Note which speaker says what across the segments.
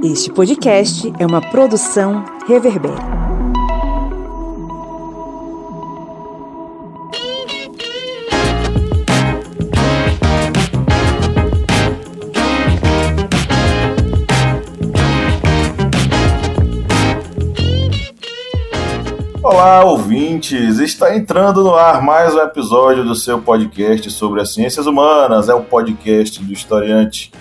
Speaker 1: Este podcast é uma produção Reverber.
Speaker 2: Olá, ouvintes! Está entrando no ar mais um episódio do seu podcast sobre as ciências humanas. É o podcast do Historiante,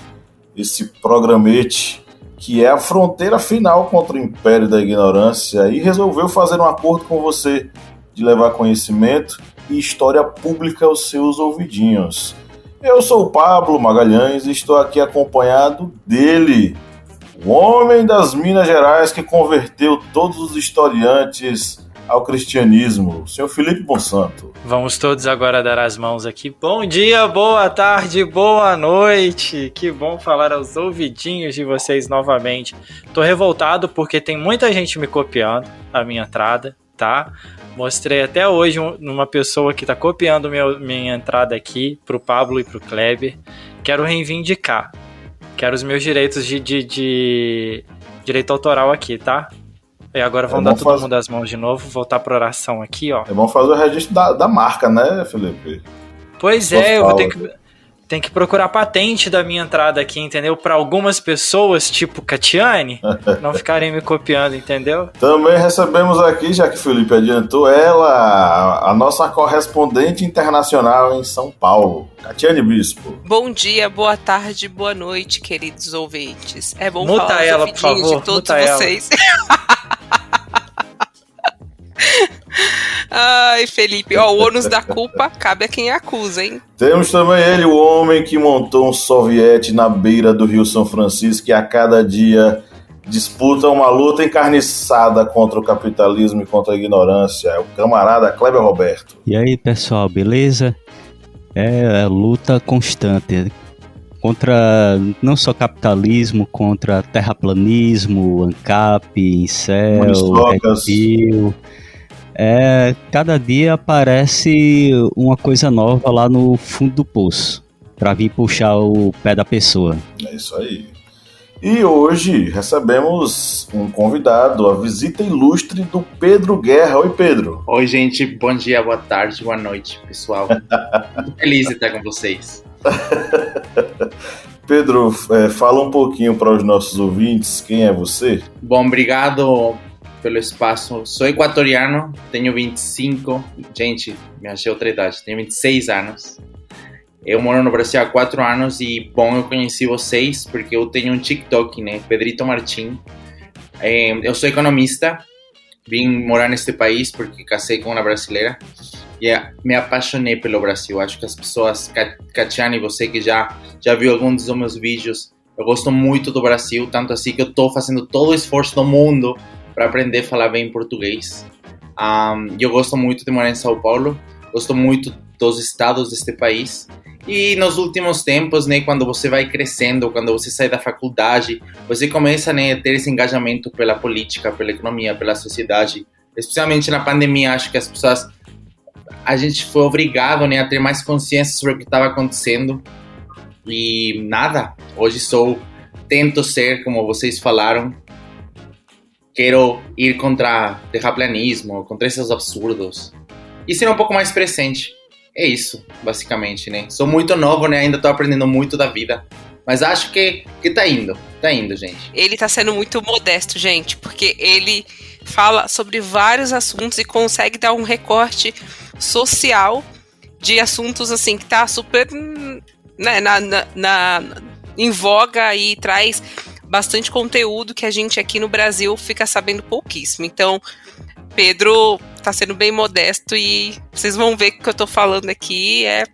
Speaker 2: esse programete que é a fronteira final contra o império da ignorância e resolveu fazer um acordo com você de levar conhecimento e história pública aos seus ouvidinhos. Eu sou o Pablo Magalhães e estou aqui acompanhado dele, o homem das Minas Gerais que converteu todos os historiantes ao cristianismo, o senhor Felipe Monsanto.
Speaker 3: Vamos todos agora dar as mãos aqui. Bom dia, boa tarde, boa noite. Que bom falar aos ouvidinhos de vocês novamente. Tô revoltado porque tem muita gente me copiando a minha entrada, tá? Mostrei até hoje uma pessoa que tá copiando minha entrada aqui pro Pablo e pro Kleber. Quero reivindicar. Quero os meus direitos de direito autoral aqui, tá? E agora vamos dar todo mundo as mãos de novo, voltar para oração aqui, ó.
Speaker 2: É bom fazer o registro da marca, né, Felipe?
Speaker 3: Pois é, eu vou ter que procurar patente da minha entrada aqui, entendeu? Para algumas pessoas, tipo Catiane, não ficarem me copiando, entendeu?
Speaker 2: Também recebemos aqui, já que o Felipe adiantou, ela, a nossa correspondente internacional em São Paulo, Catiane Bispo.
Speaker 4: Bom dia, boa tarde, boa noite, queridos ouvintes. É bom
Speaker 3: Muta
Speaker 4: falar
Speaker 3: ela, por favor,
Speaker 4: de todos
Speaker 3: muta
Speaker 4: vocês. Ai, Felipe, ó, o ônus da culpa cabe a quem acusa, hein?
Speaker 2: Temos também ele, o homem que montou um soviete na beira do Rio São Francisco e a cada dia disputa uma luta encarniçada contra o capitalismo e contra a ignorância. É o camarada Kleber Roberto.
Speaker 5: E aí, pessoal, beleza? É luta constante contra não só capitalismo, contra terraplanismo, ANCAP, Incel, Red Pill. Cada dia aparece uma coisa nova lá no fundo do poço para vir puxar o pé da pessoa.
Speaker 2: É isso aí. E hoje recebemos um convidado, a visita ilustre do Pedro Guerra. Oi, Pedro.
Speaker 6: Oi, gente. Bom dia, boa tarde, boa noite, pessoal. Muito feliz de estar com vocês.
Speaker 2: Pedro, fala um pouquinho para os nossos ouvintes, quem é você?
Speaker 6: Bom, obrigado pelo espaço. Sou equatoriano, tenho 25, gente, me achei outra idade, tenho 26 anos. Eu moro no Brasil há 4 anos e, bom, eu conheci vocês porque eu tenho um TikTok, né, Pedrito Martim. Eu sou economista, vim morar neste país porque casei com uma brasileira e me apaixonei pelo Brasil. Acho que as pessoas, Catiane, você que já viu alguns dos meus vídeos, eu gosto muito do Brasil, tanto assim que eu estou fazendo todo o esforço do mundo para aprender a falar bem português. Eu gosto muito de morar em São Paulo, gosto muito dos estados deste país. E nos últimos tempos, né, quando você vai crescendo, quando você sai da faculdade, você começa, né, a ter esse engajamento pela política, pela economia, pela sociedade. Especialmente na pandemia, acho que as pessoas, a gente foi obrigado, né, a ter mais consciência sobre o que estava acontecendo. E nada, hoje tento ser, como vocês falaram, quero ir contra terraplanismo, contra esses absurdos. E ser um pouco mais presente. É isso, basicamente, né? Sou muito novo, né? Ainda tô aprendendo muito da vida. Mas acho que tá indo, gente.
Speaker 4: Ele tá sendo muito modesto, gente, porque ele fala sobre vários assuntos e consegue dar um recorte social de assuntos, assim, que tá super, né, em voga e traz bastante conteúdo que a gente aqui no Brasil fica sabendo pouquíssimo. Então, Pedro tá sendo bem modesto e vocês vão ver que o que eu tô falando aqui é,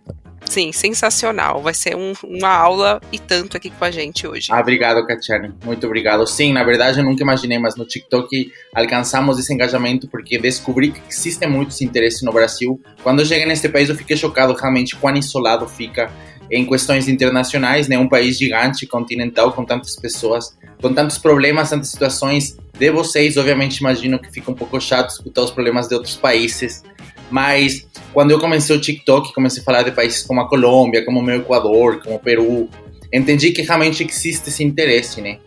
Speaker 4: sim, sensacional. Vai ser uma aula e tanto aqui com a gente hoje.
Speaker 6: Obrigado, Catiane. Muito obrigado. Sim, na verdade eu nunca imaginei, mas no TikTok alcançamos esse engajamento porque descobri que existe muito esse interesse no Brasil. Quando eu cheguei neste país eu fiquei chocado realmente quão isolado fica em questões internacionais, né? Um país gigante, continental, com tantas pessoas, com tantos problemas, tantas situações de vocês. Obviamente, imagino que fica um pouco chato escutar os problemas de outros países, mas quando eu comecei o TikTok, comecei a falar de países como a Colômbia, como o meu Equador, como o Peru, entendi que realmente existe esse interesse, né?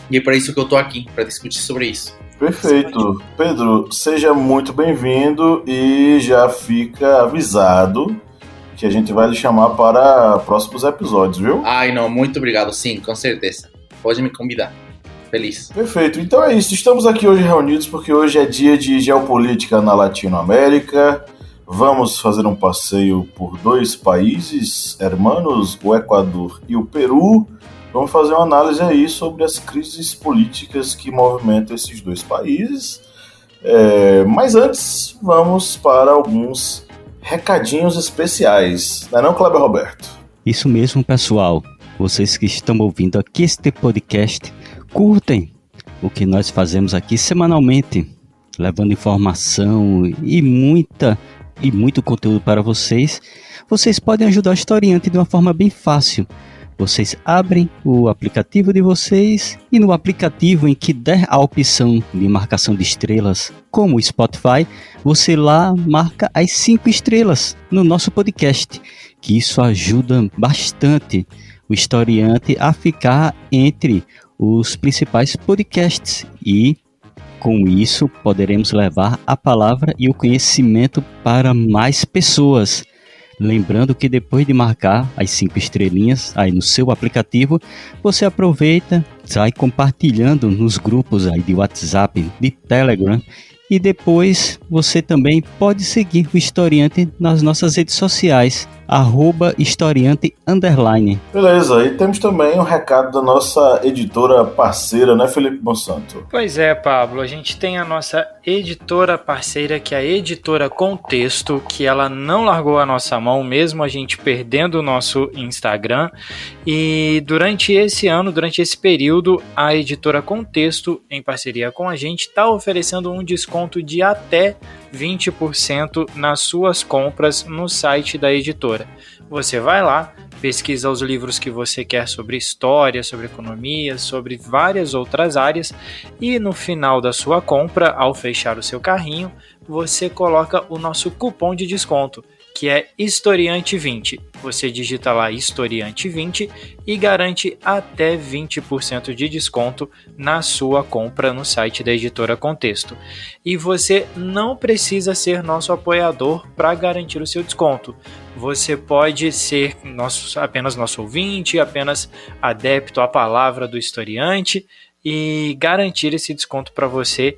Speaker 6: E é por isso que eu tô aqui, para discutir sobre isso.
Speaker 2: Perfeito. Pedro, seja muito bem-vindo e já fica avisado que a gente vai lhe chamar para próximos episódios, viu?
Speaker 6: Ai, não, muito obrigado. Sim, com certeza. Pode me convidar. Feliz.
Speaker 2: Perfeito. Então é isso. Estamos aqui hoje reunidos porque hoje é dia de geopolítica na Latinoamérica. Vamos fazer um passeio por 2 países hermanos, o Equador e o Peru. Vamos fazer uma análise aí sobre as crises políticas que movimentam esses 2 países. Mas antes, vamos para alguns recadinhos especiais. Não é não, Kleber Roberto?
Speaker 5: Isso mesmo, pessoal. Vocês que estão ouvindo aqui este podcast, curtem o que nós fazemos aqui semanalmente, levando informação e muito conteúdo para vocês. Vocês podem ajudar o Historiante de uma forma bem fácil. Vocês abrem o aplicativo de vocês e no aplicativo em que der a opção de marcação de estrelas, como o Spotify, você lá marca as 5 estrelas no nosso podcast, que isso ajuda bastante o Historiante a ficar entre os principais podcasts e com isso poderemos levar a palavra e o conhecimento para mais pessoas. Lembrando que depois de marcar as 5 estrelinhas aí no seu aplicativo, você aproveita, sai compartilhando nos grupos aí de WhatsApp, de Telegram, e depois você também pode seguir o Historiante nas nossas redes sociais, @historiante_.
Speaker 2: Beleza, e temos também um recado da nossa editora parceira, né, Felipe Monsanto?
Speaker 3: Pois é, Pablo, a gente tem a nossa editora parceira, que é a Editora Contexto, que ela não largou a nossa mão, mesmo a gente perdendo o nosso Instagram. E durante esse período, a Editora Contexto, em parceria com a gente, está oferecendo um desconto de até 20% nas suas compras no site da editora. Você vai lá, pesquisa os livros que você quer sobre história, sobre economia, sobre várias outras áreas, e no final da sua compra, ao fechar o seu carrinho, você coloca o nosso cupom de desconto, que é Historiante20. Você digita lá Historiante20 e garante até 20% de desconto na sua compra no site da Editora Contexto. E você não precisa ser nosso apoiador para garantir o seu desconto. Você pode ser apenas nosso ouvinte, apenas adepto à palavra do historiante, e garantir esse desconto para você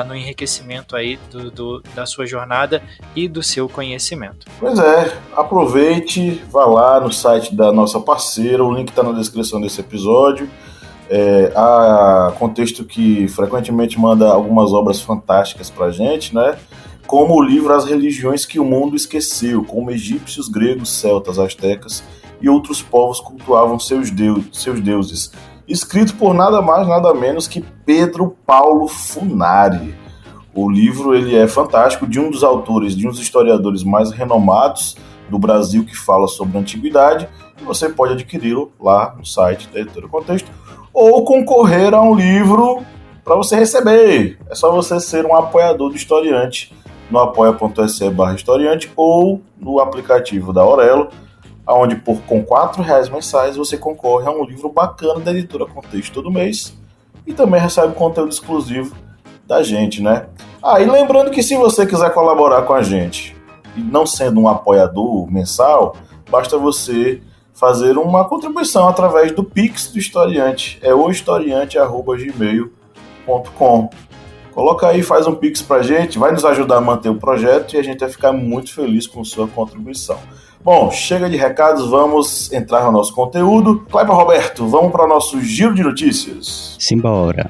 Speaker 3: no enriquecimento aí da sua jornada e do seu conhecimento.
Speaker 2: Pois é, aproveite, vá lá no site da nossa parceira, o link está na descrição desse episódio. A Contexto que frequentemente manda algumas obras fantásticas para a gente, né? Como o livro As Religiões que o Mundo Esqueceu, como egípcios, gregos, celtas, astecas e outros povos cultuavam seus deuses, escrito por nada mais, nada menos que Pedro Paulo Funari. O livro ele é fantástico, de um dos autores, de um dos historiadores mais renomados do Brasil que fala sobre a antiguidade, e você pode adquiri-lo lá no site da Editora Contexto, ou concorrer a um livro para você receber. É só você ser um apoiador do Historiante no apoia.se/historiante ou no aplicativo da Aurelo, onde com R$4 mensais você concorre a um livro bacana da Editora Contexto todo mês e também recebe conteúdo exclusivo da gente, né? E lembrando que se você quiser colaborar com a gente, e não sendo um apoiador mensal, basta você fazer uma contribuição através do Pix do Historiante, é ohistoriante@gmail.com. Coloca aí, faz um Pix pra gente, vai nos ajudar a manter o projeto e a gente vai ficar muito feliz com sua contribuição. Bom, chega de recados, vamos entrar no nosso conteúdo. Kleber Roberto, vamos para o nosso giro de notícias.
Speaker 5: Simbora.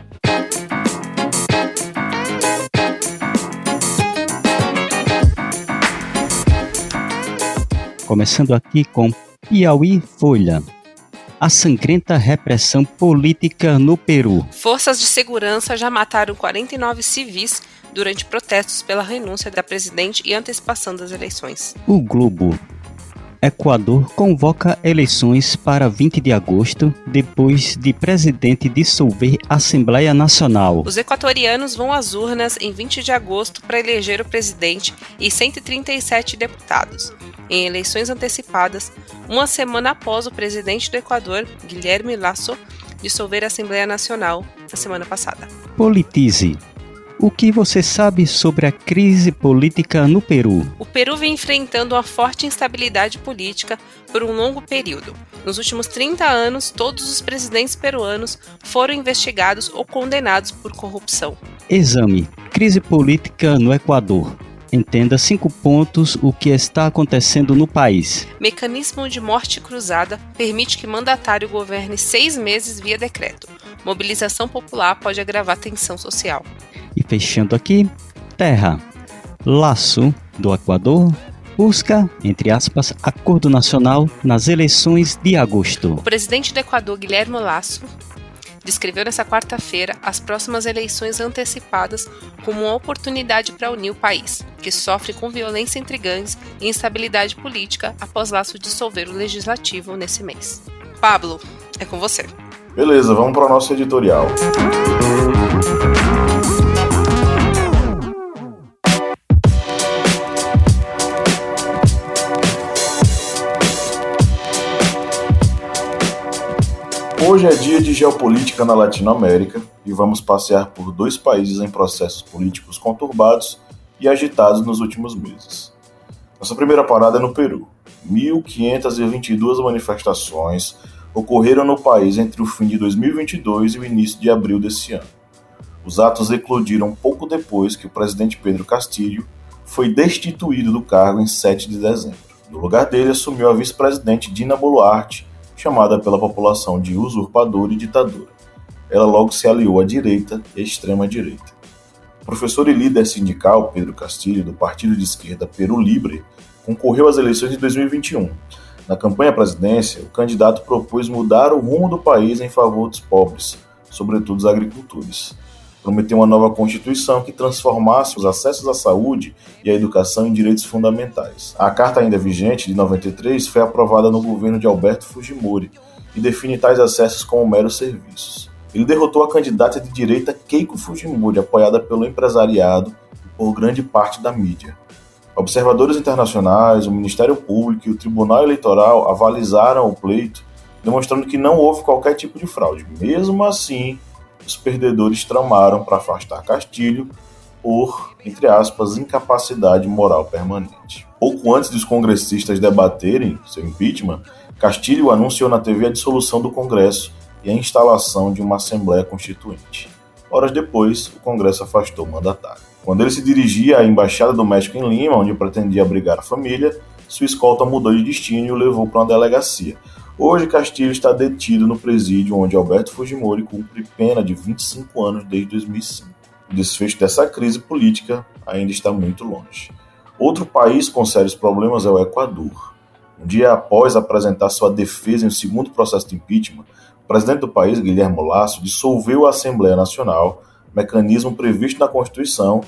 Speaker 5: Começando aqui com Piauí Folha. A sangrenta repressão política no Peru.
Speaker 4: Forças de segurança já mataram 49 civis durante protestos pela renúncia da presidente e antecipação das eleições.
Speaker 5: O Globo. Equador convoca eleições para 20 de agosto, depois de presidente dissolver a Assembleia Nacional.
Speaker 4: Os equatorianos vão às urnas em 20 de agosto para eleger o presidente e 137 deputados, em eleições antecipadas, uma semana após o presidente do Equador, Guilherme Lasso, dissolver a Assembleia Nacional na semana passada.
Speaker 5: Politize. O que você sabe sobre a crise política no Peru?
Speaker 4: O Peru vem enfrentando uma forte instabilidade política por um longo período. Nos últimos 30 anos, todos os presidentes peruanos foram investigados ou condenados por corrupção.
Speaker 5: Exame. Crise política no Equador. Entenda 5 pontos o que está acontecendo no país.
Speaker 4: Mecanismo de morte cruzada permite que mandatário governe 6 meses via decreto. Mobilização popular pode agravar tensão social.
Speaker 5: E fechando aqui, terra. Laço do Equador busca, entre aspas, acordo nacional nas eleições de agosto.
Speaker 4: O presidente do Equador, Guilherme Lasso, descreveu nesta quarta-feira as próximas eleições antecipadas como uma oportunidade para unir o país, que sofre com violência entre gangues e instabilidade política após Lasso dissolver o legislativo nesse mês. Pablo, é com você.
Speaker 2: Beleza, vamos para o nosso editorial. Hoje é dia de geopolítica na Latinoamérica e vamos passear por 2 países em processos políticos conturbados e agitados nos últimos meses. Nossa primeira parada é no Peru. 1.522 manifestações ocorreram no país entre o fim de 2022 e o início de abril desse ano. Os atos eclodiram pouco depois que o presidente Pedro Castillo foi destituído do cargo em 7 de dezembro. No lugar dele assumiu a vice-presidente Dina Boluarte, chamada pela população de usurpadora e ditadora. Ela logo se aliou à direita e à extrema-direita. O professor e líder sindical Pedro Castillo, do partido de esquerda Peru Libre, concorreu às eleições de 2021. Na campanha à presidência, o candidato propôs mudar o rumo do país em favor dos pobres, sobretudo os agricultores. Prometeu uma nova Constituição que transformasse os acessos à saúde e à educação em direitos fundamentais. A carta ainda vigente, de 93, foi aprovada no governo de Alberto Fujimori e define tais acessos como meros serviços. Ele derrotou a candidata de direita Keiko Fujimori, apoiada pelo empresariado e por grande parte da mídia. Observadores internacionais, o Ministério Público e o Tribunal Eleitoral avalizaram o pleito, demonstrando que não houve qualquer tipo de fraude. Mesmo assim, os perdedores tramaram para afastar Castillo por, entre aspas, incapacidade moral permanente. Pouco antes dos congressistas debaterem seu impeachment, Castillo anunciou na TV a dissolução do Congresso e a instalação de uma Assembleia Constituinte. Horas depois, o Congresso afastou o mandatário. Quando ele se dirigia à Embaixada do México em Lima, onde pretendia abrigar a família, sua escolta mudou de destino e o levou para uma delegacia. Hoje, Castillo está detido no presídio onde Alberto Fujimori cumpre pena de 25 anos desde 2005. O desfecho dessa crise política ainda está muito longe. Outro país com sérios problemas é o Equador. Um dia após apresentar sua defesa em um segundo processo de impeachment, o presidente do país, Guilherme Lasso, dissolveu a Assembleia Nacional, mecanismo previsto na Constituição,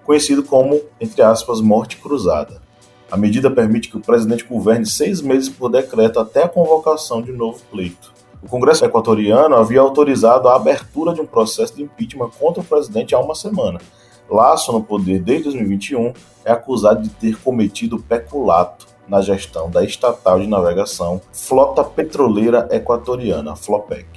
Speaker 2: conhecido como, entre aspas, morte cruzada. A medida permite que o presidente governe 6 meses por decreto até a convocação de um novo pleito. O Congresso equatoriano havia autorizado a abertura de um processo de impeachment contra o presidente há uma semana. Lasso, no poder desde 2021, é acusado de ter cometido peculato na gestão da estatal de navegação Frota Petroleira Equatoriana, Flopec.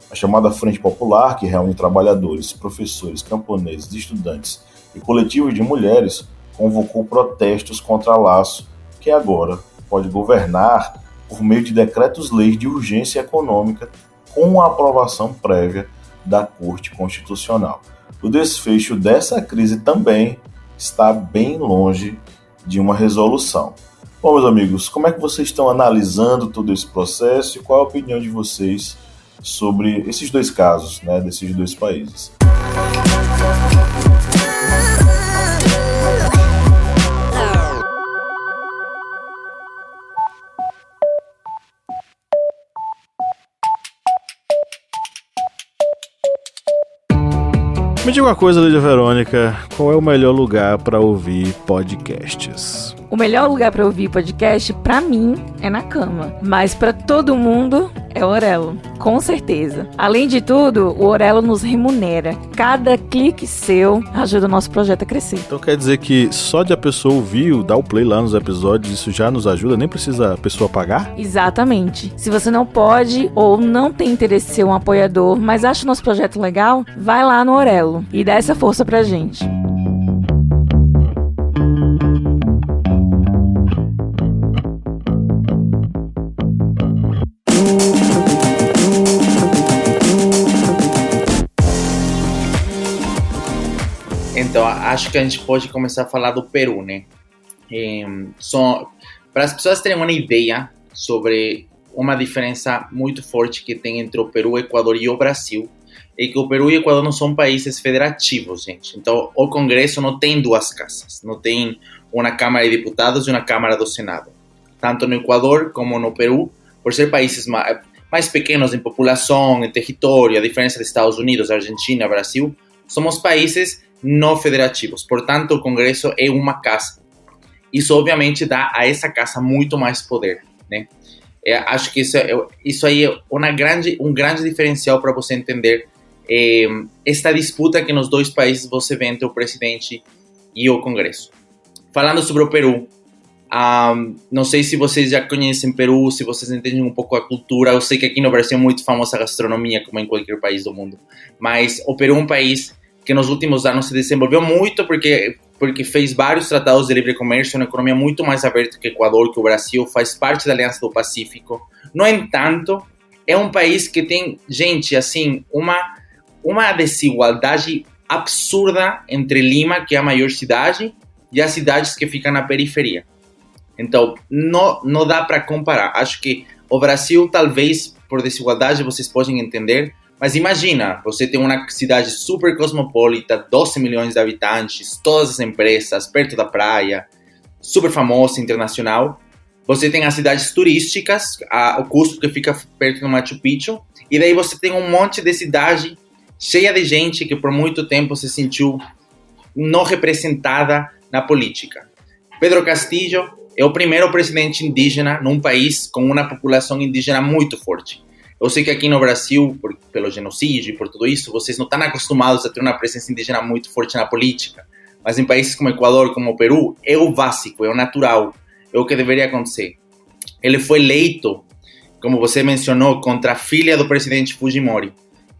Speaker 2: A chamada Frente Popular, que reúne trabalhadores, professores, camponeses, estudantes e coletivos de mulheres, convocou protestos contra Lasso, que agora pode governar por meio de decretos-leis de urgência econômica com a aprovação prévia da Corte Constitucional. O desfecho dessa crise também está bem longe de uma resolução. Bom, meus amigos, como é que vocês estão analisando todo esse processo e qual a opinião de vocês sobre esses 2 casos, né, desses 2 países? Me diga uma coisa, Lídia Verônica, qual é o melhor lugar para ouvir podcasts?
Speaker 7: O melhor lugar para ouvir podcast, pra mim, é na cama. Mas pra todo mundo, É Orelo, com certeza. Além de tudo, o Orelo nos remunera. Cada clique seu ajuda o nosso projeto a crescer.
Speaker 2: Então quer dizer que só de a pessoa ouvir, dar o play lá nos episódios, isso já nos ajuda? Nem precisa a pessoa pagar?
Speaker 7: Exatamente. Se você não pode ou não tem interesse em ser um apoiador, mas acha o nosso projeto legal, vai lá no Orelo e dá essa força pra gente.
Speaker 6: Então, acho que a gente pode começar a falar do Peru, né? Para as pessoas terem uma ideia sobre uma diferença muito forte que tem entre o Peru, o Equador e o Brasil, é que o Peru e o Equador não são países federativos, gente. Então, o Congresso não tem duas casas, não tem uma Câmara de Deputados e uma Câmara do Senado. Tanto no Equador como no Peru, por ser países mais pequenos em população, em território, a diferença dos Estados Unidos, Argentina, Brasil, somos países não federativos, portanto o Congresso é uma casa. Isso obviamente dá a essa casa muito mais poder, né? Acho que isso aí é um grande diferencial para você entender esta disputa que nos dois países você vê entre o presidente e o Congresso. Falando sobre o Peru, não sei se vocês já conhecem Peru, se vocês entendem um pouco a cultura. Eu sei que aqui no Brasil é muito famosa a gastronomia, como em qualquer país do mundo, mas o Peru é um país que nos últimos anos se desenvolveu muito porque fez vários tratados de livre comércio, uma economia muito mais aberta que o Equador, que o Brasil, faz parte da Aliança do Pacífico. No entanto, é um país que tem, gente, assim, uma desigualdade absurda entre Lima, que é a maior cidade, e as cidades que ficam na periferia. Então, não dá para comparar. Acho que o Brasil, talvez, por desigualdade, vocês podem entender. Mas imagina, você tem uma cidade super cosmopolita, 12 milhões de habitantes, todas as empresas, perto da praia, super famosa, internacional. Você tem as cidades turísticas, o Cusco, que fica perto do Machu Picchu. E daí você tem um monte de cidade cheia de gente que por muito tempo se sentiu não representada na política. Pedro Castillo é o primeiro presidente indígena num país com uma população indígena muito forte. Eu sei que aqui no Brasil, pelo genocídio e por tudo isso, vocês não estão acostumados a ter uma presença indígena muito forte na política. Mas em países como o Equador, como o Peru, é o básico, é o natural, é o que deveria acontecer. Ele foi eleito, como você mencionou, contra a filha do presidente Fujimori.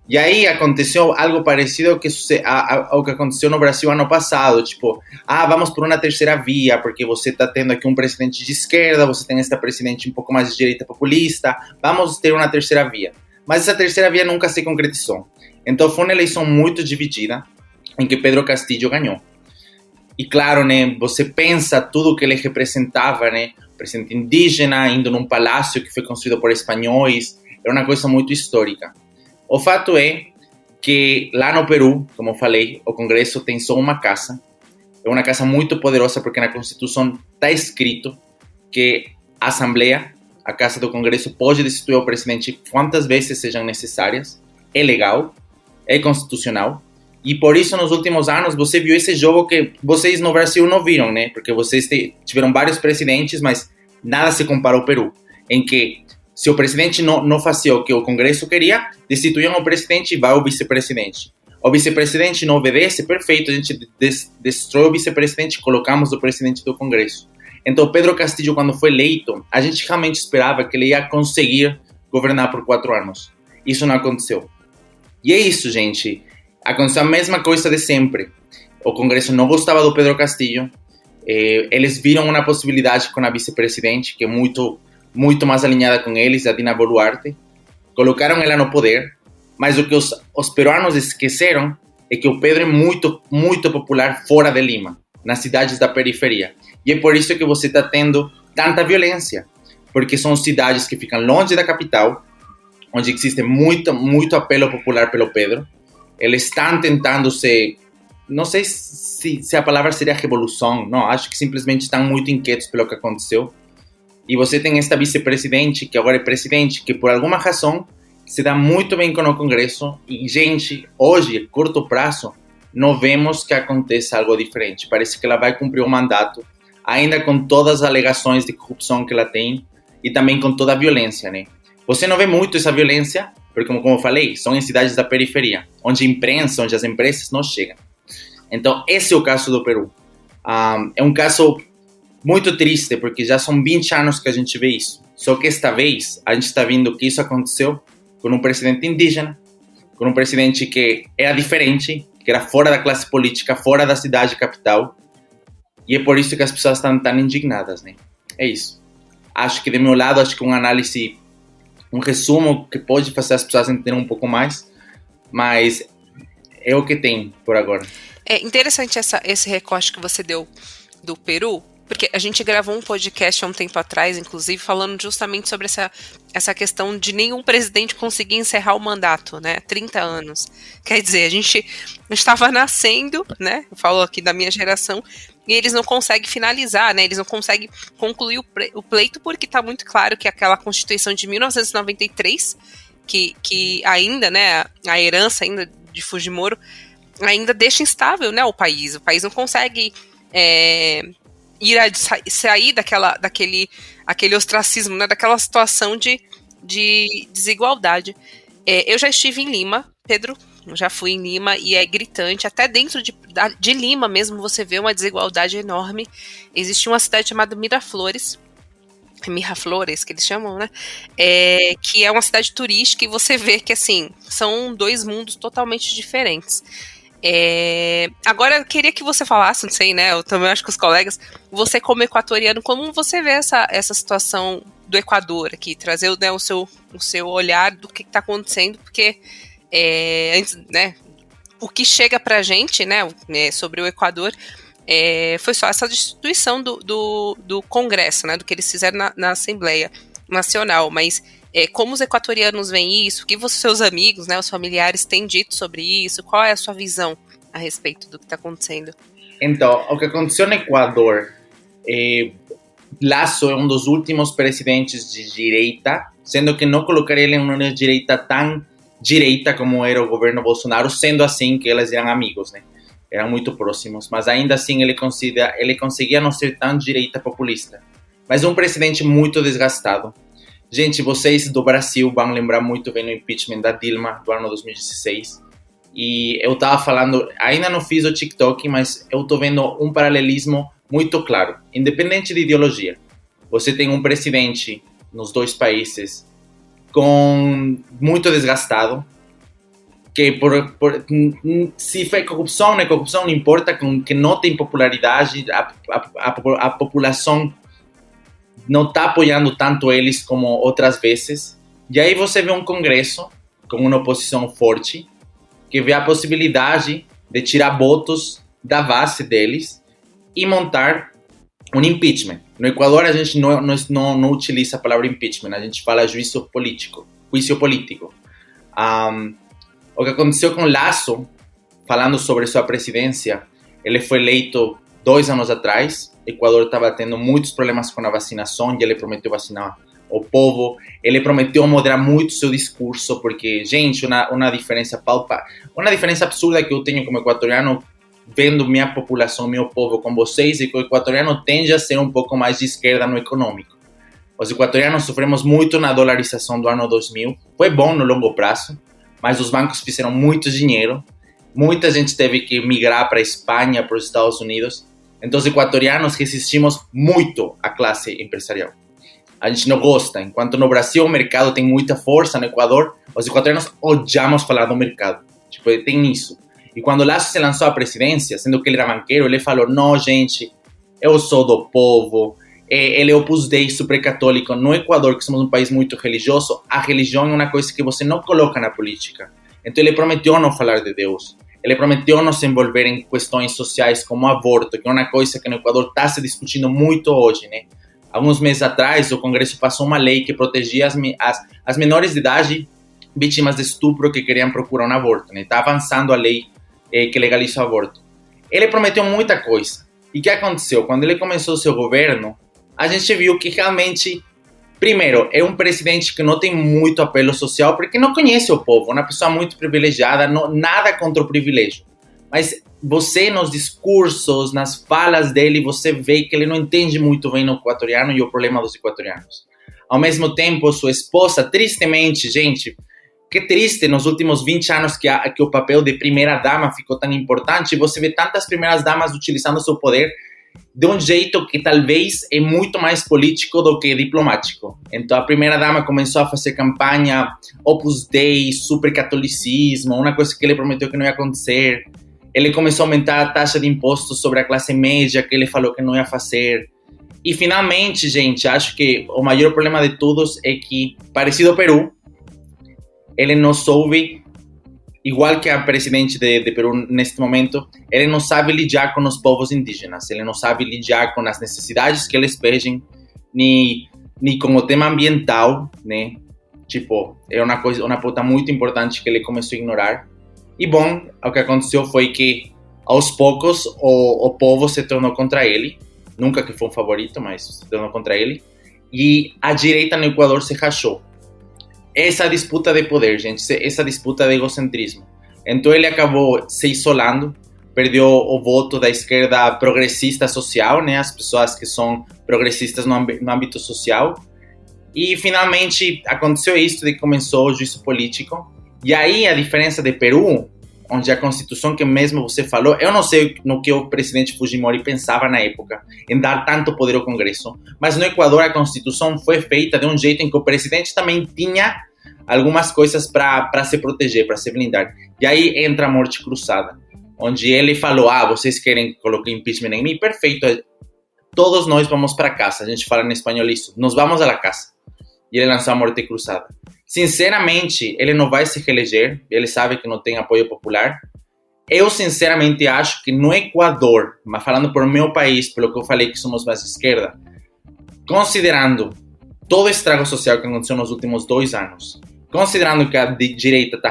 Speaker 6: E aí aconteceu algo parecido ao que aconteceu no Brasil ano passado, tipo, vamos por uma terceira via, porque você está tendo aqui um presidente de esquerda, você tem esta presidente um pouco mais de direita populista, vamos ter uma terceira via. Mas essa terceira via nunca se concretizou. Então foi uma eleição muito dividida, em que Pedro Castillo ganhou. E claro, né, você pensa tudo que ele representava, né, presidente indígena, indo num palácio que foi construído por espanhóis, era uma coisa muito histórica. O fato é que lá no Peru, como eu falei, o Congresso tem só uma casa. É uma casa muito poderosa porque na Constituição está escrito que a Assembleia, a Casa do Congresso, pode destituir o presidente quantas vezes sejam necessárias. É legal, é constitucional. E por isso, nos últimos anos, você viu esse jogo que vocês no Brasil não viram, né? Porque vocês tiveram vários presidentes, mas nada se compara ao Peru, em que se o presidente não fazia o que o Congresso queria, destituíam o presidente e vai o vice-presidente. O vice-presidente não obedece, perfeito, a gente destrói o vice-presidente e colocamos o presidente do Congresso. Então, Pedro Castillo, quando foi eleito, a gente realmente esperava que ele ia conseguir governar por 4 anos. Isso não aconteceu. E é isso, gente. Aconteceu a mesma coisa de sempre. O Congresso não gostava do Pedro Castillo. Eles viram uma possibilidade com a vice-presidente, que é muito mais alinhada com eles, a Dina Boluarte. Colocaram ela no poder, mas o que os peruanos esqueceram é que o Pedro é muito popular fora de Lima, nas cidades da periferia. E é por isso que você está tendo tanta violência, porque são cidades que ficam longe da capital, onde existe muito apelo popular pelo Pedro. Eles estão tentando não sei se a palavra seria revolução, não, acho que simplesmente estão muito inquietos pelo que aconteceu. E você tem esta vice-presidente, que agora é presidente, que por alguma razão se dá muito bem com o Congresso. E, gente, hoje, a curto prazo, não vemos que aconteça algo diferente. Parece que ela vai cumprir o mandato, ainda com todas as alegações de corrupção que ela tem e também com toda a violência, né? Você não vê muito essa violência, porque, como eu falei, são em cidades da periferia, onde a imprensa, onde as empresas não chegam. Então, esse é o caso do Peru. É um caso muito triste, porque já são 20 anos que a gente vê isso. Só que esta vez, a gente está vendo que isso aconteceu com um presidente indígena, com um presidente que era diferente, que era fora da classe política, fora da cidade capital. E é por isso que as pessoas estão tão indignadas, né? É isso. Acho que, do meu lado, acho que uma análise, um resumo que pode fazer as pessoas entenderem um pouco mais, mas é o que tem por agora.
Speaker 4: É interessante esse recorte que você deu do Peru, porque a gente gravou um podcast há um tempo atrás, inclusive, falando justamente sobre essa questão de nenhum presidente conseguir encerrar o mandato, né? 30 anos. Quer dizer, a gente estava nascendo, né? Eu falo aqui da minha geração, e eles não conseguem finalizar, né? Eles não conseguem concluir o pleito, porque está muito claro que aquela Constituição de 1993, que ainda, né, a herança ainda de Fujimori, ainda deixa instável, né, o país. O país não consegue sair daquele ostracismo, né, daquela situação de desigualdade. Eu já estive em Lima, Pedro, eu já fui em Lima, e é gritante, até dentro de Lima mesmo você vê uma desigualdade enorme. Existe uma cidade chamada Miraflores, que eles chamam, né, que é uma cidade turística, e você vê que, assim, são dois mundos totalmente diferentes. Agora eu queria que você falasse, não sei, né, eu também acho que os colegas, você como equatoriano, como você vê essa situação do Equador aqui, trazer, né, o seu olhar do que está acontecendo, porque antes, né, o que chega pra gente, né, sobre o Equador, foi só essa destituição do Congresso, né, do que eles fizeram na Assembleia Nacional, mas como os equatorianos veem isso, o que seus amigos, né, os familiares têm dito sobre isso, qual é a sua visão a respeito do que está acontecendo?
Speaker 6: Então, o que aconteceu no Equador, Lasso é um dos últimos presidentes de direita, sendo que não colocaria ele em uma direita tão direita como era o governo Bolsonaro, sendo assim que eles eram amigos, né? Eram muito próximos, mas ainda assim ele conseguia não ser tão direita populista. Mas um presidente muito desgastado. Gente, vocês do Brasil vão lembrar muito bem do impeachment da Dilma, do ano 2016. E eu estava falando, ainda não fiz o TikTok, mas eu estou vendo um paralelismo muito claro, independente de ideologia. Você tem um presidente nos dois países muito desgastado, que se foi corrupção, não é corrupção, não importa, que não tem popularidade, a população não está apoiando tanto eles como outras vezes. E aí você vê um Congresso com uma oposição forte, que vê a possibilidade de tirar votos da base deles e montar um impeachment. No Equador a gente não utiliza a palavra impeachment, a gente fala juízo político. O que aconteceu com Lasso, falando sobre sua presidência, ele foi eleito 2 anos atrás. O Equador estava tendo muitos problemas com a vacinação e ele prometeu vacinar o povo. Ele prometeu moderar muito seu discurso, porque, gente, uma diferença absurda que eu tenho como equatoriano, vendo minha população, meu povo com vocês, é que o equatoriano tende a ser um pouco mais de esquerda no econômico. Os equatorianos sofremos muito na dolarização do ano 2000. Foi bom no longo prazo, mas os bancos fizeram muito dinheiro. Muita gente teve que migrar para a Espanha, para os Estados Unidos. Então, os equatorianos resistimos muito à classe empresarial. A gente não gosta. Enquanto no Brasil o mercado tem muita força, no Equador, os equatorianos odiamos falar do mercado. Tipo, tem isso. E quando Lasso se lançou à presidência, sendo que ele era banqueiro, ele falou, não, gente, eu sou do povo. Ele é opus dei super católico. No Equador, que somos um país muito religioso, a religião é uma coisa que você não coloca na política. Então ele prometeu não falar de Deus. Ele prometeu não se envolver em questões sociais como aborto, que é uma coisa que no Equador está se discutindo muito hoje, né? Alguns meses atrás, o Congresso passou uma lei que protegia as menores de idade vítimas de estupro que queriam procurar um aborto, né? Está avançando a lei que legaliza o aborto. Ele prometeu muita coisa. E o que aconteceu? Quando ele começou o seu governo, a gente viu que realmente, primeiro, é um presidente que não tem muito apelo social, porque não conhece o povo, uma pessoa muito privilegiada, nada contra o privilégio. Mas você, nos discursos, nas falas dele, você vê que ele não entende muito bem o equatoriano e o problema dos equatorianos. Ao mesmo tempo, sua esposa, tristemente, gente, que triste nos últimos 20 anos que o papel de primeira-dama ficou tão importante. Você vê tantas primeiras-damas utilizando seu poder de um jeito que talvez é muito mais político do que diplomático. Então, a primeira-dama começou a fazer campanha Opus Dei, supercatolicismo, uma coisa que ele prometeu que não ia acontecer. Ele começou a aumentar a taxa de impostos sobre a classe média, que ele falou que não ia fazer. E, finalmente, gente, acho que o maior problema de todos é que, parecido ao Peru, ele não soube, igual que a presidente de Peru neste momento, ele não sabe lidar com os povos indígenas, ele não sabe lidar com as necessidades que eles pedem, nem com o tema ambiental, né? Tipo, é uma pauta muito importante que ele começou a ignorar. E bom, o que aconteceu foi que, aos poucos, o povo se tornou contra ele, nunca que foi um favorito, mas se tornou contra ele, e a direita no Equador se rachou. Essa disputa de poder, gente, essa disputa de egocentrismo. Então ele acabou se isolando, perdeu o voto da esquerda progressista social, né, as pessoas que são progressistas no âmbito social. E finalmente aconteceu isso, de que começou o juízo político. E aí a diferença de Peru, onde a Constituição que mesmo você falou, eu não sei no que o presidente Fujimori pensava na época, em dar tanto poder ao Congresso, mas no Equador a Constituição foi feita de um jeito em que o presidente também tinha algumas coisas para se proteger, para se blindar. E aí entra a morte cruzada, onde ele falou, vocês querem colocar impeachment em mim? Perfeito, todos nós vamos para casa, a gente fala em espanhol isso, nos vamos a la casa. E ele lançou a morte cruzada. Sinceramente, ele não vai se reeleger, ele sabe que não tem apoio popular. Eu, sinceramente, acho que no Equador, mas falando por meu país, pelo que eu falei que somos mais esquerda, considerando todo o estrago social que aconteceu nos últimos 2 anos, considerando que a direita está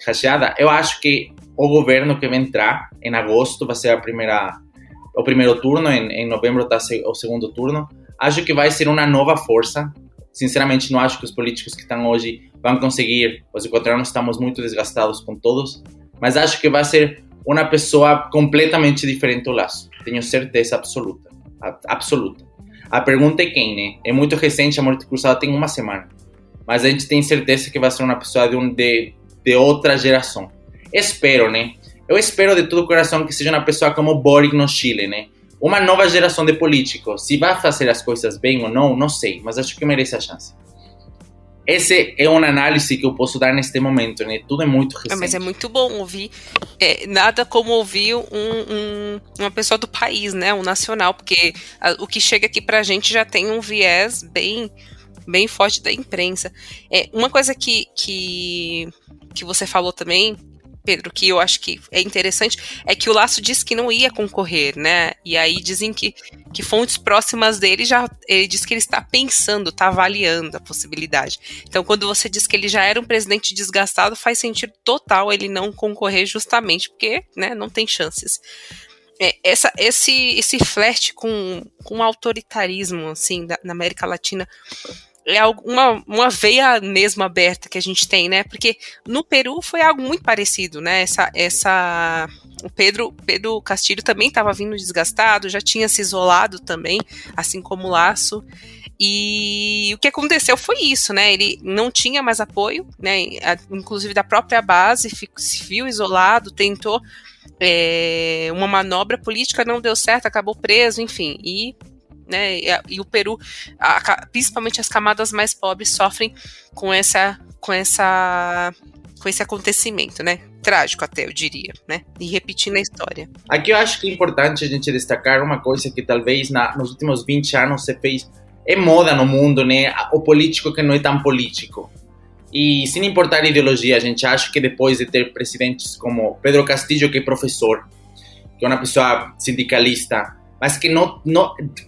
Speaker 6: racheada, eu acho que o governo que vai entrar em agosto vai ser o primeiro turno, em novembro está o segundo turno, acho que vai ser uma nova força. Sinceramente, não acho que os políticos que estão hoje vão conseguir. Os equatorianos estamos muito desgastados com todos, mas acho que vai ser uma pessoa completamente diferente do Lasso. Tenho certeza absoluta. Absoluta. A pergunta é quem, né? É muito recente, a morte cruzada tem 1 semana. Mas a gente tem certeza que vai ser uma pessoa de outra geração. Espero, né? Eu espero de todo o coração que seja uma pessoa como Boric no Chile, né? Uma nova geração de políticos. Se vai fazer as coisas bem ou não, não sei, mas acho que merece a chance. Essa é uma análise que eu posso dar neste momento, né? Tudo é muito recente.
Speaker 4: Mas é muito bom ouvir, nada como ouvir uma pessoa do país, né? Um nacional, porque o que chega aqui pra gente já tem um viés bem forte da imprensa. Uma coisa que você falou também, Pedro, que eu acho que é interessante, é que o Lasso disse que não ia concorrer, né? E aí dizem que fontes próximas dele ele disse que ele está pensando, está avaliando a possibilidade. Então, quando você diz que ele já era um presidente desgastado, faz sentido total ele não concorrer, justamente porque, né, não tem chances. Esse flerte com o autoritarismo, assim, na América Latina, é uma veia mesmo aberta que a gente tem, né? Porque no Peru foi algo muito parecido, né? O Pedro Castillo também estava vindo desgastado, já tinha se isolado também, assim como o Lasso. E o que aconteceu foi isso, né? Ele não tinha mais apoio, né? Inclusive da própria base, se viu isolado, tentou uma manobra política, não deu certo, acabou preso, enfim. Né, e o Peru, principalmente as camadas mais pobres, sofrem com esse acontecimento, né? Trágico até, eu diria, né? E repetindo a história.
Speaker 6: Aqui eu acho que é importante a gente destacar uma coisa que talvez nos últimos 20 anos se fez, é moda no mundo, né? O político que não é tão político. E sem importar a ideologia, a gente acha que depois de ter presidentes como Pedro Castillo, que é professor, que é uma pessoa sindicalista, mas que não,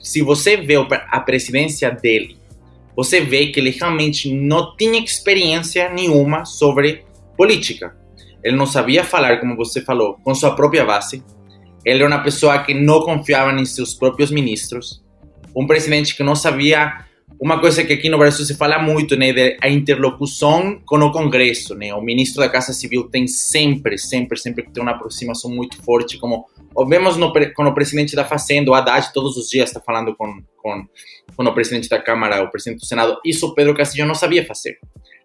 Speaker 6: se você vê a presidência dele, você vê que ele realmente não tinha experiência nenhuma sobre política. Ele não sabia falar, como você falou, com sua própria base. Ele era uma pessoa que não confiava em seus próprios ministros. Um presidente que não sabia uma coisa que aqui no Brasil se fala muito, né, a interlocução com o Congresso, né, o ministro da Casa Civil tem sempre que ter uma aproximação muito forte, como vemos com o presidente da Fazenda, o Haddad todos os dias está falando com o presidente da Câmara, o presidente do Senado. Isso Pedro Castillo não sabia fazer.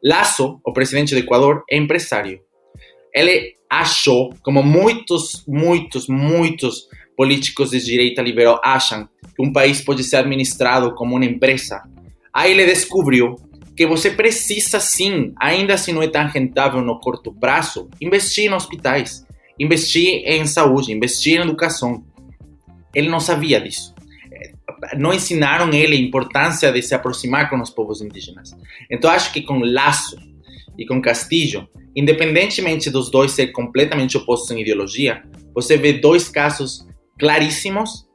Speaker 6: Lasso, o presidente do Equador, é empresário. Ele achou, como muitos políticos de direita liberal acham, que um país pode ser administrado como uma empresa. Aí ele descobriu que você precisa sim, ainda se não é tão rentável no curto prazo, investir em hospitais, investir em saúde, investir em educação. Ele não sabia disso. Não ensinaram ele a importância de se aproximar com os povos indígenas. Então acho que com Lasso e com Castillo, independentemente dos dois ser completamente opostos em ideologia, você vê dois casos claríssimos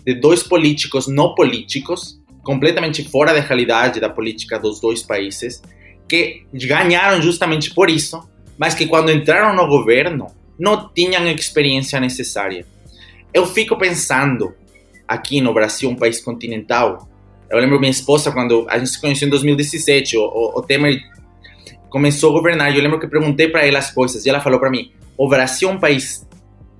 Speaker 6: de dois políticos não políticos, completamente fora da realidade da política dos dois países, que ganharam justamente por isso, mas que quando entraram no governo não tinham a experiência necessária. Eu fico pensando, aqui no Brasil, um país continental, eu lembro minha esposa, quando a gente se conheceu em 2017, o Temer começou a governar, eu lembro que perguntei para ela as coisas, e ela falou para mim, o Brasil é um país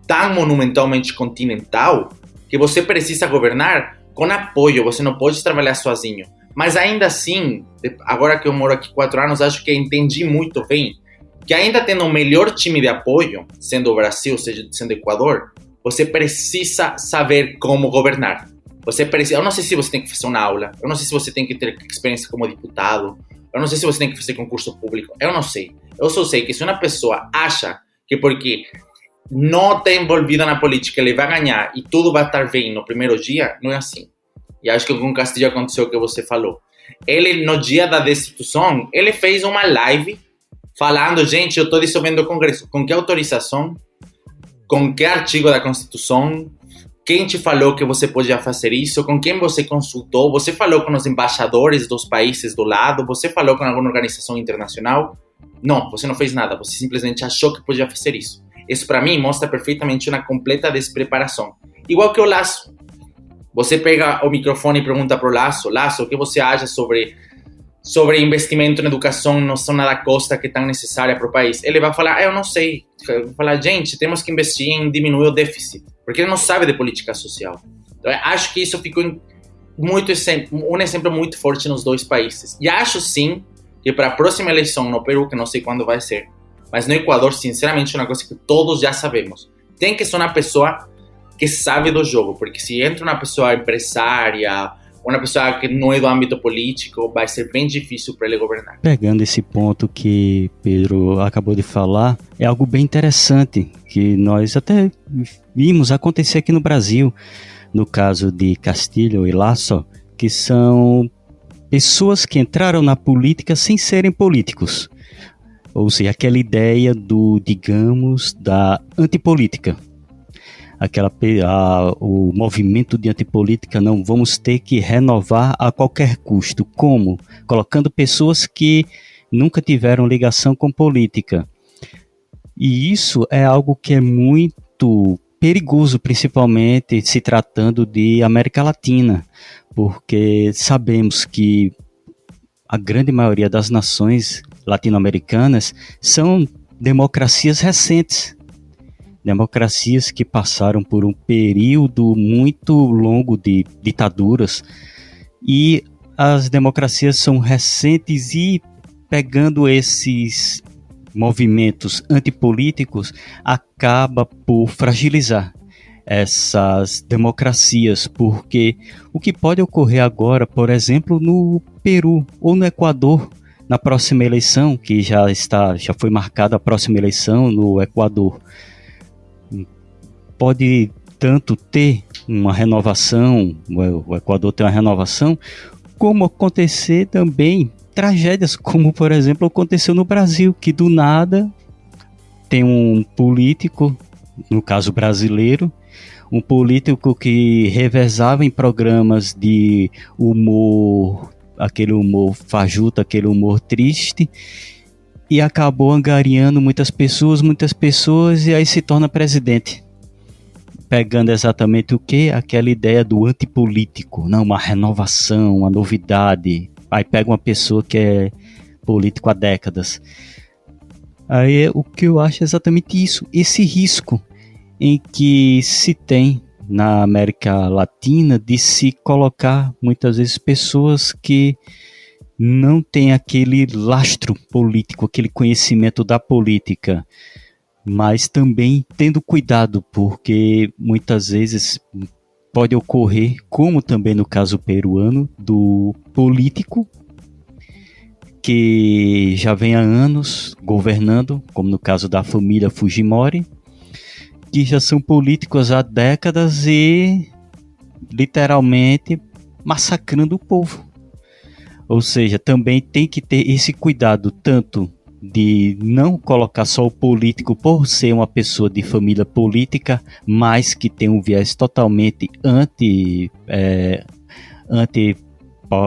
Speaker 6: tão monumentalmente continental, que você precisa governar com apoio, você não pode trabalhar sozinho. Mas ainda assim, agora que eu moro aqui 4 anos, acho que entendi muito bem que ainda tendo o melhor time de apoio, sendo o Brasil, sendo o Equador, você precisa saber como governar. Eu não sei se você tem que fazer uma aula, eu não sei se você tem que ter experiência como deputado, eu não sei se você tem que fazer concurso público, eu não sei. Eu só sei que se uma pessoa acha que porque não está envolvida na política, ele vai ganhar e tudo vai estar bem no primeiro dia, não é assim. E acho que com o Castillo aconteceu o que você falou. Ele, no dia da destituição, ele fez uma live falando, gente, eu estou dissolvendo o Congresso. Com que autorização? Com que artigo da Constituição? Quem te falou que você podia fazer isso? Com quem você consultou? Você falou com os embaixadores dos países do lado? Você falou com alguma organização internacional? Não, você não fez nada. Você simplesmente achou que podia fazer isso. Isso, para mim, mostra perfeitamente uma completa despreparação. Igual que o Lasso. Você pega o microfone e pergunta para o Lasso, o que você acha sobre investimento na educação na zona da costa que é tão necessária para o país? Ele vai falar, eu não sei. Ele vai falar, gente, temos que investir em diminuir o déficit. Porque ele não sabe de política social. Então, acho que isso ficou um exemplo muito forte nos dois países. E acho, sim, que para a próxima eleição no Peru, que não sei quando vai ser, mas no Equador, sinceramente, é uma coisa que todos já sabemos. Tem que ser uma pessoa que sabe do jogo, porque se entra uma pessoa empresária, uma pessoa que não é do âmbito político, vai ser bem difícil para ele governar.
Speaker 5: Pegando esse ponto que Pedro acabou de falar, é algo bem interessante, que nós até vimos acontecer aqui no Brasil, no caso de Castillo e Lasso, que são pessoas que entraram na política sem serem políticos. Ou seja, aquela ideia da antipolítica. O movimento de antipolítica, não, vamos ter que renovar a qualquer custo. Como? Colocando pessoas que nunca tiveram ligação com política. E isso é algo que é muito perigoso, principalmente se tratando de América Latina, porque sabemos que a grande maioria das nações latino-americanas são democracias recentes, democracias que passaram por um período muito longo de ditaduras, e as democracias são recentes, e pegando esses movimentos antipolíticos acaba por fragilizar essas democracias, porque o que pode ocorrer agora, por exemplo, no Peru ou no Equador, na próxima eleição, que já foi marcada a próxima eleição no Equador, pode tanto ter uma renovação, o Equador tem uma renovação, como acontecer também tragédias, como por exemplo aconteceu no Brasil, que do nada tem um político, no caso brasileiro, um político que revezava em programas de humor, aquele humor fajuto, aquele humor triste, e acabou angariando muitas pessoas, e aí se torna presidente. Pegando exatamente o que? Aquela ideia do antipolítico, não, uma renovação, uma novidade. Aí pega uma pessoa que é político há décadas. Aí o que eu acho é exatamente isso, esse risco em que se tem na América Latina de se colocar muitas vezes pessoas que não têm aquele lastro político, aquele conhecimento da política, mas também tendo cuidado, porque muitas vezes pode ocorrer, como também no caso peruano, do político que já vem há anos governando, como no caso da família Fujimori, que já são políticos há décadas e literalmente massacrando o povo. Ou seja, também tem que ter esse cuidado tanto de não colocar só o político por ser uma pessoa de família política, mas que tem um viés totalmente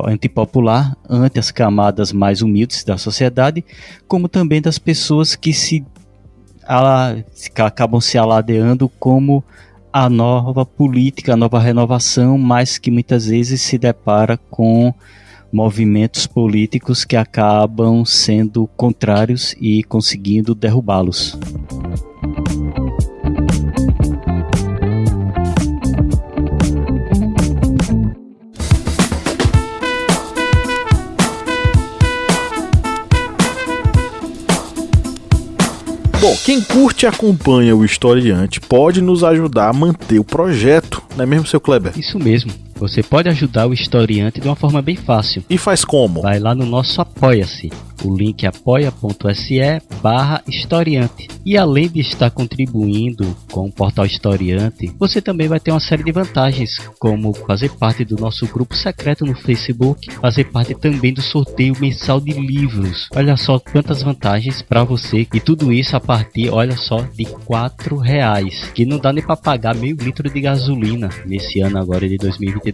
Speaker 5: antipopular, ante as camadas mais humildes da sociedade, como também das pessoas que acabam se aladeando como a nova política, a nova renovação, mas que muitas vezes se depara com movimentos políticos que acabam sendo contrários e conseguindo derrubá-los.
Speaker 8: Bom, quem curte e acompanha o Historiante pode nos ajudar a manter o projeto, não é mesmo, seu Kleber?
Speaker 5: Isso mesmo. Você pode ajudar o Historiante de uma forma bem fácil.
Speaker 8: E faz como?
Speaker 5: Vai lá no nosso Apoia-se. O link é apoia.se/historiante. E além de estar contribuindo com o Portal Historiante, você também vai ter uma série de vantagens, como fazer parte do nosso grupo secreto no Facebook, fazer parte também do sorteio mensal de livros. Olha só quantas vantagens para você. E tudo isso a partir, olha só, de R$4, que não dá nem para pagar meio litro de gasolina nesse ano agora de 2022.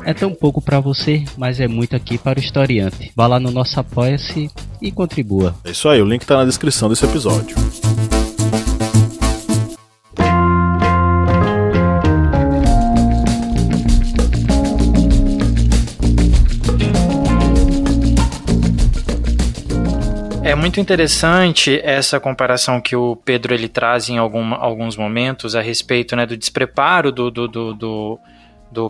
Speaker 5: É tão pouco para você, mas é muito aqui para o Historiante. Vá lá no nosso Apoia-se e contribua.
Speaker 8: É isso aí, o link tá na descrição desse episódio.
Speaker 3: É muito interessante essa comparação que o Pedro ele traz em alguns momentos a respeito, né, do despreparo do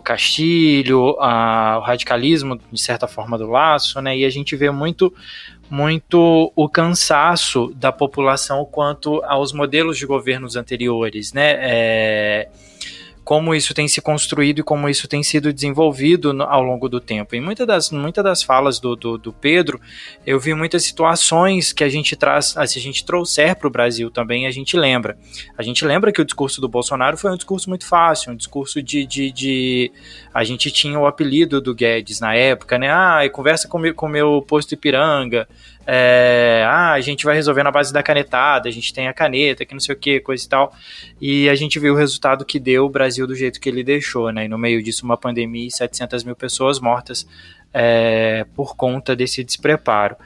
Speaker 3: Castilho, o radicalismo, de certa forma, do Lasso, né? E a gente vê muito o cansaço da população quanto aos modelos de governos anteriores, né? Como isso tem se construído e como isso tem sido desenvolvido ao longo do tempo. Em muitas das falas do Pedro, eu vi muitas situações que a gente traz, se a gente trouxer para o Brasil também, a gente lembra. A gente lembra que o discurso do Bolsonaro foi um discurso muito fácil, um discurso de a gente tinha o apelido do Guedes na época, né? Conversa com o meu posto Ipiranga, a gente vai resolver na base da canetada, a gente tem a caneta, que não sei o que, coisa e tal, e a gente viu o resultado que deu o Brasil do jeito que ele deixou, né? E no meio disso uma pandemia e 700 mil pessoas mortas por conta desse despreparo.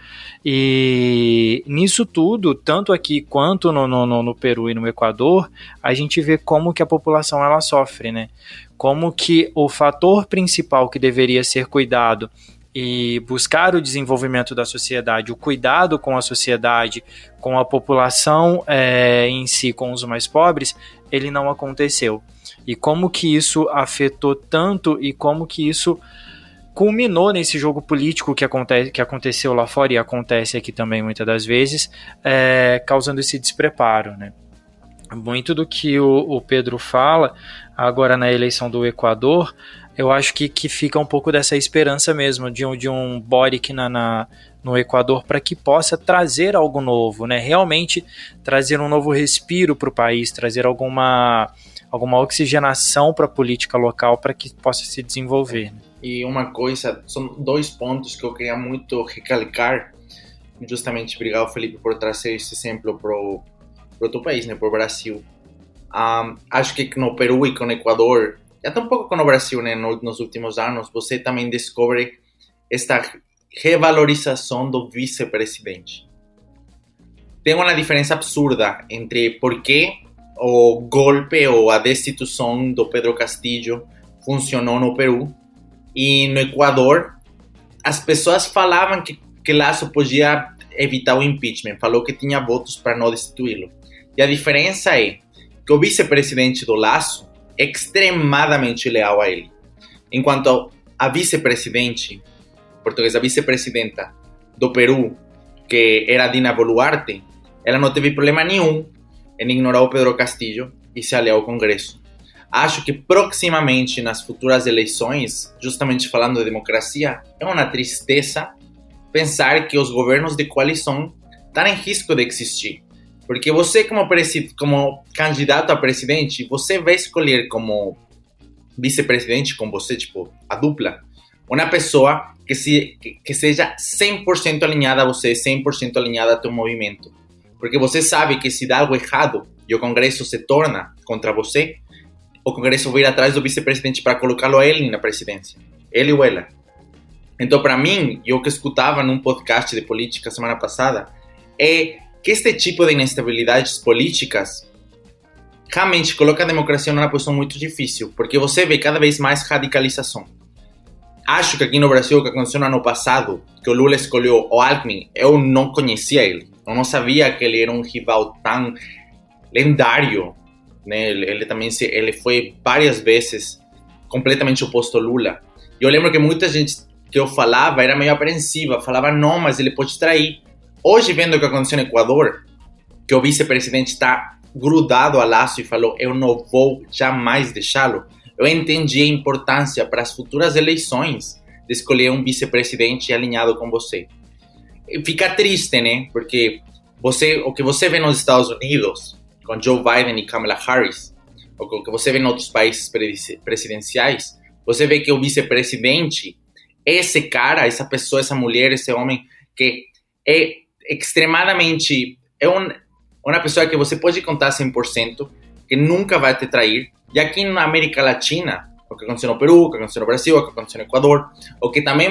Speaker 3: E nisso tudo, tanto aqui quanto no Peru e no Equador, a gente vê como que a população ela sofre, né? Como que o fator principal que deveria ser cuidado e buscar o desenvolvimento da sociedade, o cuidado com a sociedade, com a população em si, com os mais pobres, ele não aconteceu. E como que isso afetou tanto e como que isso culminou nesse jogo político que aconteceu lá fora e acontece aqui também muitas das vezes, causando esse despreparo, né? Muito do que o Pedro fala agora na eleição do Equador, eu acho que fica um pouco dessa esperança mesmo de um Boric no Equador para que possa trazer algo novo, né? Realmente trazer um novo respiro para o país, trazer alguma oxigenação para a política local para que possa se desenvolver, né?
Speaker 6: E uma coisa, são 2 pontos que eu queria muito recalcar, justamente obrigado, Felipe, por trazer esse exemplo para o teu país, né, para o Brasil. Acho que no Peru e com o Equador, e até um pouco com o Brasil, né, nos últimos anos, você também descobre esta revalorização do vice-presidente. Tem uma diferença absurda entre por que o golpe ou a destituição do Pedro Castillo funcionou no Peru e no Equador as pessoas falavam que Lasso podia evitar o impeachment, falou que tinha votos para não destituí-lo. E a diferença é que o vice-presidente do Lasso é extremadamente leal a ele. Enquanto a vice-presidente, portuguesa, a vice-presidenta do Peru, que era Dina Boluarte, ela não teve problema nenhum em ignorar o Pedro Castillo e se aliar ao Congresso. Acho que proximamente, nas futuras eleições, justamente falando de democracia, é uma tristeza pensar que os governos de coalição estão em risco de existir. Porque você, como candidato a presidente, você vai escolher como vice-presidente com você, tipo, a dupla, uma pessoa que seja 100% alinhada a você, 100% alinhada a teu movimento. Porque você sabe que se dá algo errado e o Congresso se torna contra você, o Congresso vai ir atrás do vice-presidente para colocá-lo a ele na presidência. Ele ou ela. Então, para mim, eu que escutava num podcast de política semana passada, é que este tipo de instabilidades políticas realmente coloca a democracia numa posição muito difícil, porque você vê cada vez mais radicalização. Acho que aqui no Brasil, o que aconteceu no ano passado, que o Lula escolheu o Alckmin, eu não conhecia ele. Eu não sabia que ele era um rival tão lendário, né? Ele foi várias vezes completamente oposto ao Lula. E eu lembro que muita gente que eu falava era meio apreensiva, falava, não, mas ele pode trair. Hoje, vendo o que aconteceu no Equador, que o vice-presidente está grudado a Lasso e falou, eu não vou jamais deixá-lo, eu entendi a importância para as futuras eleições de escolher um vice-presidente alinhado com você. E fica triste, né? Porque o que você vê nos Estados Unidos, com Joe Biden e Kamala Harris, ou o que você vê em outros países presidenciais, você vê que o vice-presidente é esse cara, essa pessoa, essa mulher, esse homem que é extremadamente... uma pessoa que você pode contar 100%, que nunca vai te trair. E aqui na América Latina, o que aconteceu no Peru, o que aconteceu no Brasil, o que aconteceu no Equador, o que também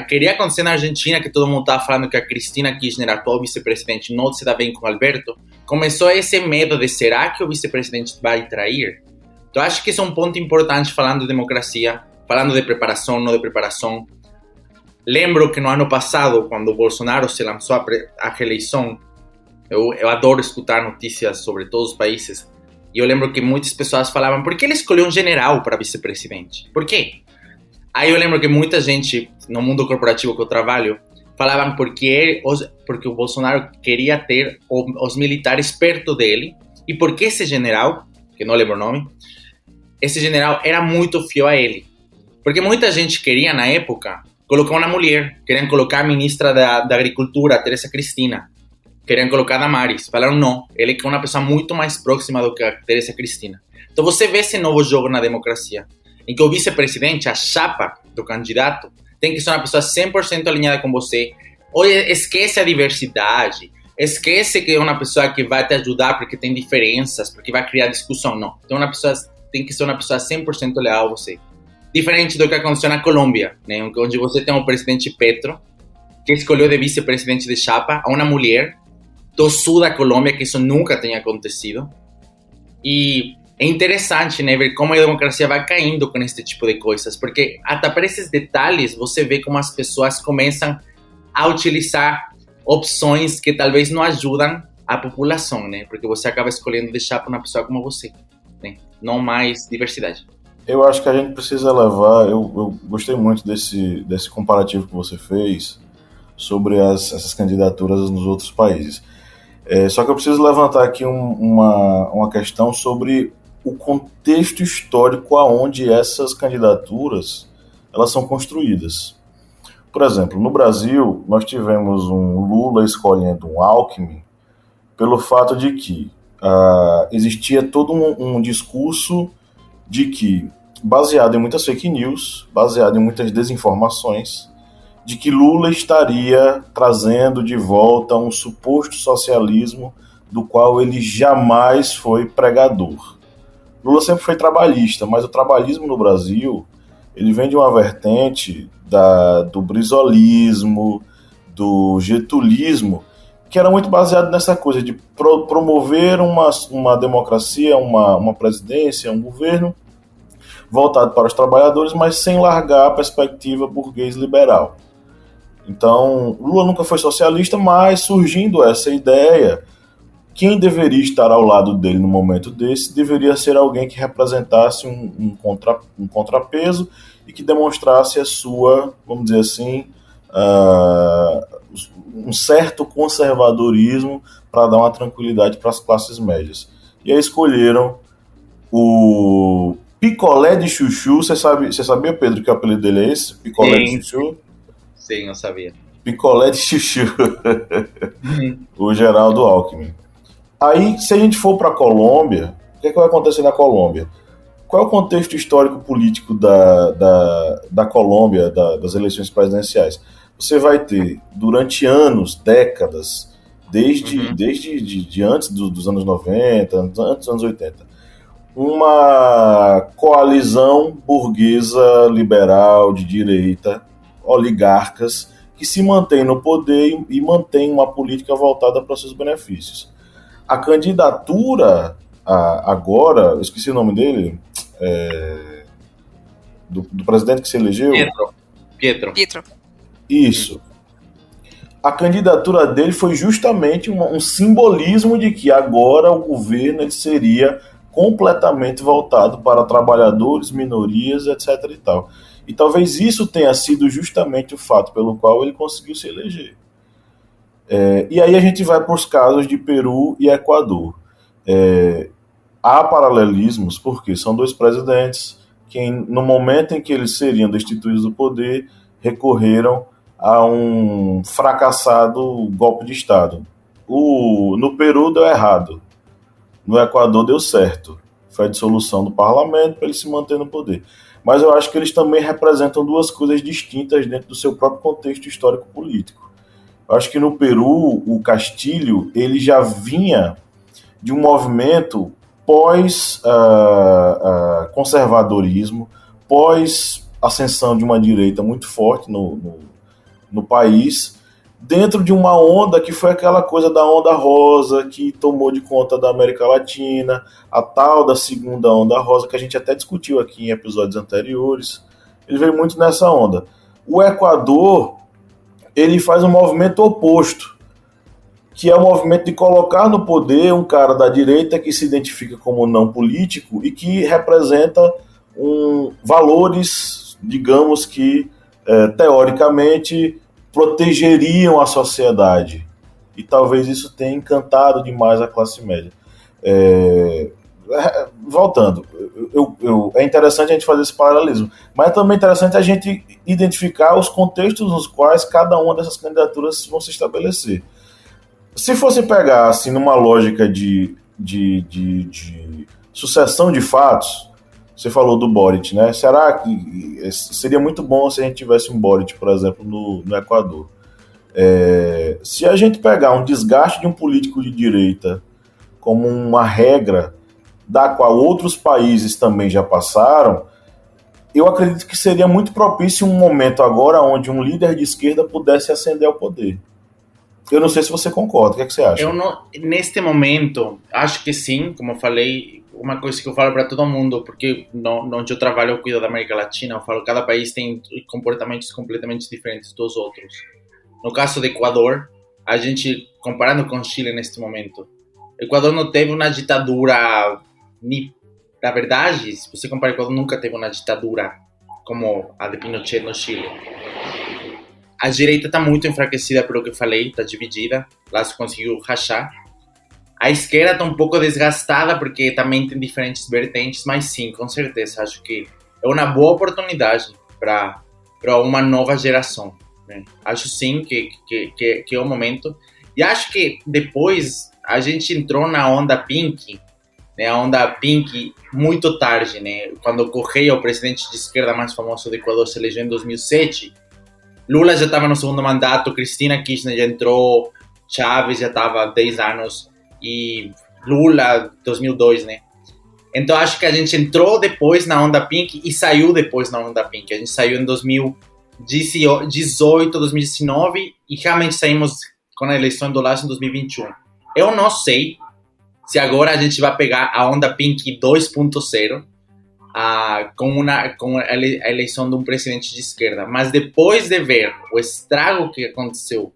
Speaker 6: queria acontecer na Argentina, que todo mundo estava falando que a Cristina Kirchner, a atual vice-presidente, não se dá bem com o Alberto, começou esse medo de será que o vice-presidente vai trair? Então acho que esse é um ponto importante falando de democracia, falando de preparação, não de preparação. Lembro que no ano passado, quando o Bolsonaro se lançou a reeleição, eu adoro escutar notícias sobre todos os países, e eu lembro que muitas pessoas falavam, por que ele escolheu um general para vice-presidente? Por quê? Aí eu lembro que muita gente, no mundo corporativo que eu trabalho, falavam porque o Bolsonaro queria ter os militares perto dele, e porque esse general, que não lembro o nome, esse general era muito fiel a ele. Porque muita gente queria, na época, colocar uma mulher, queriam colocar a ministra da Agricultura, a Teresa Cristina, queriam colocar a Damares, falaram não, ele é uma pessoa muito mais próxima do que a Teresa Cristina. Então você vê esse novo jogo na democracia, em que o vice-presidente, a chapa do candidato, tem que ser uma pessoa 100% alinhada com você. Ou esquece a diversidade, esquece que é uma pessoa que vai te ajudar porque tem diferenças, porque vai criar discussão, não. Então tem que ser uma pessoa 100% leal a você. Diferente do que aconteceu na Colômbia, né, onde você tem o presidente Petro, que escolheu de vice-presidente de chapa a uma mulher do sul da Colômbia, que isso nunca tenha acontecido. E é interessante, né, ver como a democracia vai caindo com esse tipo de coisas, porque até para esses detalhes você vê como as pessoas começam a utilizar opções que talvez não ajudam a população, né, porque você acaba escolhendo deixar para uma pessoa como você, né, não mais diversidade.
Speaker 2: Eu acho que a gente precisa levar, eu gostei muito desse comparativo que você fez sobre essas candidaturas nos outros países. Só que eu preciso levantar aqui uma questão sobre o contexto histórico aonde essas candidaturas elas são construídas. Por exemplo, no Brasil, nós tivemos um Lula escolhendo um Alckmin pelo fato de que existia todo um discurso de que, baseado em muitas fake news, baseado em muitas desinformações, de que Lula estaria trazendo de volta um suposto socialismo do qual ele jamais foi pregador. Lula sempre foi trabalhista, mas o trabalhismo no Brasil ele vem de uma vertente do brizolismo, do getulismo, que era muito baseado nessa coisa de promover uma democracia, uma presidência, um governo voltado para os trabalhadores, mas sem largar a perspectiva burguês liberal. Então, Lula nunca foi socialista, mas surgindo essa ideia, quem deveria estar ao lado dele no momento desse deveria ser alguém que representasse um contrapeso e que demonstrasse a sua, vamos dizer assim, um certo conservadorismo para dar uma tranquilidade para as classes médias. E aí escolheram o Picolé de Chuchu. Você sabia, Pedro, que o apelido dele é esse? Picolé de Chuchu?
Speaker 6: Sim, eu sabia.
Speaker 2: Picolé de Chuchu. O Geraldo Alckmin. Aí, se a gente for para a Colômbia, o que vai acontecer na Colômbia? Qual é o contexto histórico-político da Colômbia, das eleições presidenciais? Você vai ter, durante anos, décadas, desde antes dos anos 90, antes dos anos 80, uma coalizão burguesa, liberal, de direita, oligarcas, que se mantém no poder e mantém uma política voltada para os seus benefícios. A candidatura agora, eu esqueci o nome dele, do presidente que se elegeu.
Speaker 6: Pietro.
Speaker 2: Isso. A candidatura dele foi justamente um simbolismo de que agora o governo ele seria completamente voltado para trabalhadores, minorias, etc. e tal. E talvez isso tenha sido justamente o fato pelo qual ele conseguiu se eleger. E aí a gente vai para os casos de Peru e Equador. Há paralelismos, porque são dois presidentes que, no momento em que eles seriam destituídos do poder, recorreram a um fracassado golpe de Estado. No Peru deu errado, no Equador deu certo. Foi a dissolução do parlamento para ele se manter no poder. Mas eu acho que eles também representam duas coisas distintas dentro do seu próprio contexto histórico-político. Eu acho que no Peru, o Castilho ele já vinha de um movimento pós-conservadorismo, pós-ascensão de uma direita muito forte no país, dentro de uma onda que foi aquela coisa da onda rosa, que tomou de conta da América Latina, a tal da segunda onda rosa, que a gente até discutiu aqui em episódios anteriores. Ele veio muito nessa onda. O Equador, ele faz um movimento oposto, que é o movimento de colocar no poder um cara da direita que se identifica como não político e que representa valores, digamos que, teoricamente, protegeriam a sociedade. E talvez isso tenha encantado demais a classe média. Voltando, é interessante a gente fazer esse paralelismo, mas é também interessante a gente identificar os contextos nos quais cada uma dessas candidaturas vão se estabelecer. Se fosse pegar assim, numa lógica de sucessão de fatos, você falou do Boric, né? Será que seria muito bom se a gente tivesse um Boric, por exemplo, no Equador? Se a gente pegar um desgaste de um político de direita como uma regra da qual outros países também já passaram, eu acredito que seria muito propício um momento agora onde um líder de esquerda pudesse ascender ao poder. Eu não sei se você concorda, o que é que você acha?
Speaker 6: Neste momento, acho que sim, como eu falei, uma coisa que eu falo para todo mundo, porque onde eu trabalho eu cuido da América Latina, eu falo que cada país tem comportamentos completamente diferentes dos outros. No caso do Equador, a gente, comparando com Chile neste momento, o Equador não teve uma ditadura, na verdade, se você comparar, o Equador nunca teve uma ditadura como a de Pinochet no Chile. A direita está muito enfraquecida pelo que eu falei, está dividida, lá se conseguiu rachar. A esquerda está um pouco desgastada porque também tem diferentes vertentes, mas sim, com certeza, acho que é uma boa oportunidade para uma nova geração, né? Acho sim que é o momento. E acho que depois a gente entrou na onda Pink, né? A onda Pink muito tarde, né? Quando Correia, o presidente de esquerda mais famoso do Equador, se elegeu em 2007, Lula já estava no segundo mandato, Cristina Kirchner já entrou, Chávez já estava há 10 anos e Lula 2002, né? Então acho que a gente entrou depois na onda Pink e saiu depois na onda Pink. A gente saiu em 2018, 2019 e realmente saímos com a eleição do Lasso em 2021. Eu não sei se agora a gente vai pegar a onda Pink 2.0, com a eleição de um presidente de esquerda. Mas depois de ver o estrago que aconteceu,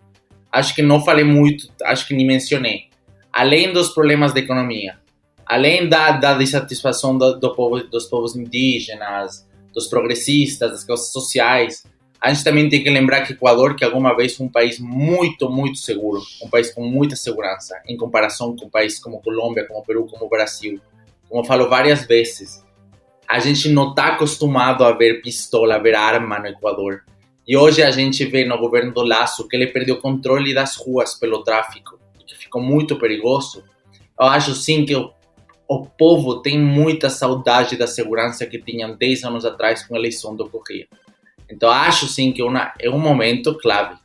Speaker 6: acho que não falei muito, acho que nem mencionei. Além dos problemas da economia, além da dissatisfação dos povos indígenas, dos progressistas, das causas sociais, a gente também tem que lembrar que Equador, que alguma vez foi um país muito, muito seguro, um país com muita segurança, em comparação com países como Colômbia, como Peru, como Brasil. Como eu falo várias vezes, a gente não está acostumado a ver pistola, a ver arma no Equador. E hoje a gente vê no governo do Lasso que ele perdeu o controle das ruas pelo tráfico, que ficou muito perigoso. Eu acho sim que o povo tem muita saudade da segurança que tinham 10 anos atrás com a eleição do Correia. Então, acho sim que é um momento clave.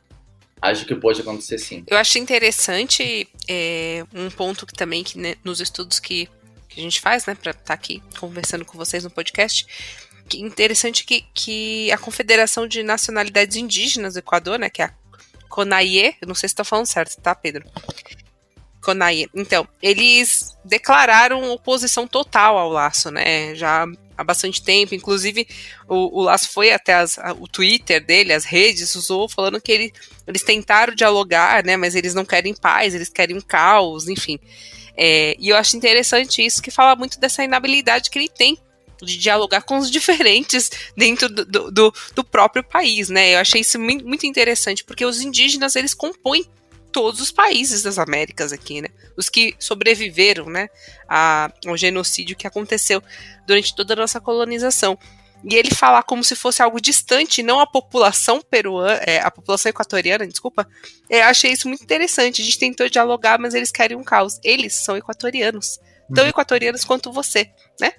Speaker 6: Acho que pode acontecer sim.
Speaker 4: Eu acho interessante um ponto que também, que, né, nos estudos que a gente faz, né, para estar aqui conversando com vocês no podcast, que interessante que a Confederação de Nacionalidades Indígenas do Equador, né, que é a CONAIE, eu não sei se estou falando certo, tá, Pedro? CONAIE. Então, eles declararam oposição total ao Lasso, né, já há bastante tempo. Inclusive, o Lasso foi até o Twitter dele, as redes, usou falando que eles tentaram dialogar, né, mas eles não querem paz, eles querem um caos, enfim. E eu acho interessante isso, que fala muito dessa inabilidade que ele tem de dialogar com os diferentes dentro do próprio país, né? Eu achei isso muito interessante, porque os indígenas, eles compõem todos os países das Américas aqui, né? Os que sobreviveram, né, ao genocídio que aconteceu durante toda a nossa colonização. E ele falar como se fosse algo distante, não a população peruana, a população equatoriana, desculpa, eu achei isso muito interessante. A gente tentou dialogar, mas eles querem um caos. Eles são equatorianos, tão equatorianos quanto você, né?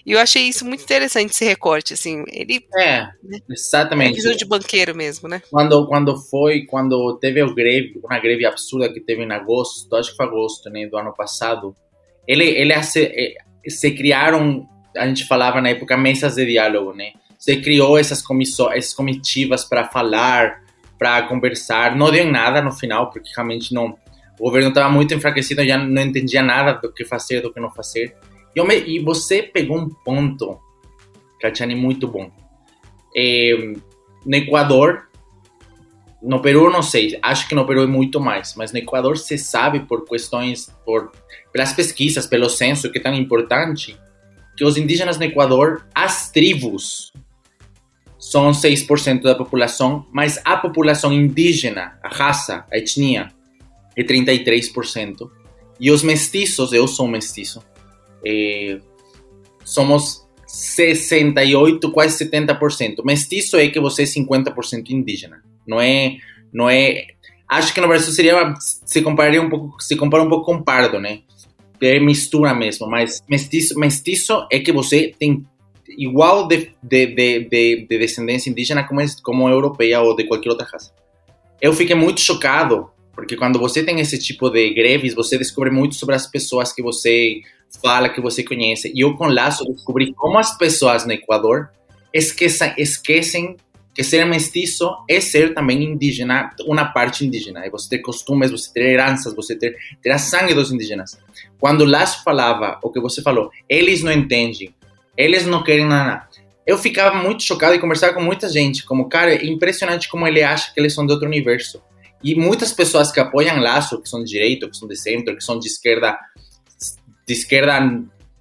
Speaker 4: E eu achei isso muito interessante, esse recorte, assim, ele... né,
Speaker 6: exatamente.
Speaker 4: visão de banqueiro mesmo, né?
Speaker 6: Quando teve uma greve absurda que teve em agosto, acho que foi agosto, né, do ano passado, se criaram, a gente falava na época, mesas de diálogo, né? Se criou essas comitivas para falar, para conversar, não deu em nada no final, porque realmente não, o governo estava muito enfraquecido, já não entendia nada do que fazer, do que não fazer. E você pegou um ponto, Catiane, muito bom. No Equador, no Peru não sei, acho que no Peru é muito mais, mas no Equador se sabe pelas pesquisas, pelo censo, que é tão importante, que os indígenas no Equador, as tribos, são 6% da população, mas a população indígena, a raça, a etnia, é 33%. E os mestiços, eu sou mestiço, somos 68%, quase 70%. Mestiço é que você é 50% indígena. Não é. Acho que no Brasil se compara um pouco com pardo, né? É mistura mesmo, mas mestiço é que você tem igual de descendência indígena como europeia ou de qualquer outra raça. Eu fiquei muito chocado, porque quando você tem esse tipo de greves, você descobre muito sobre as pessoas que você fala, que você conhece. E eu, com Lasso, descobri como as pessoas no Equador esquecem que ser mestiço é ser também indígena, uma parte indígena. É você ter costumes, você ter heranças, você ter a sangue dos indígenas. Quando Lasso falava o que você falou, eles não entendem, eles não querem nada. Eu ficava muito chocado e conversava com muita gente, como, cara, é impressionante como ele acha que eles são de outro universo. E muitas pessoas que apoiam Lasso, que são de direita, que são de centro, que são de esquerda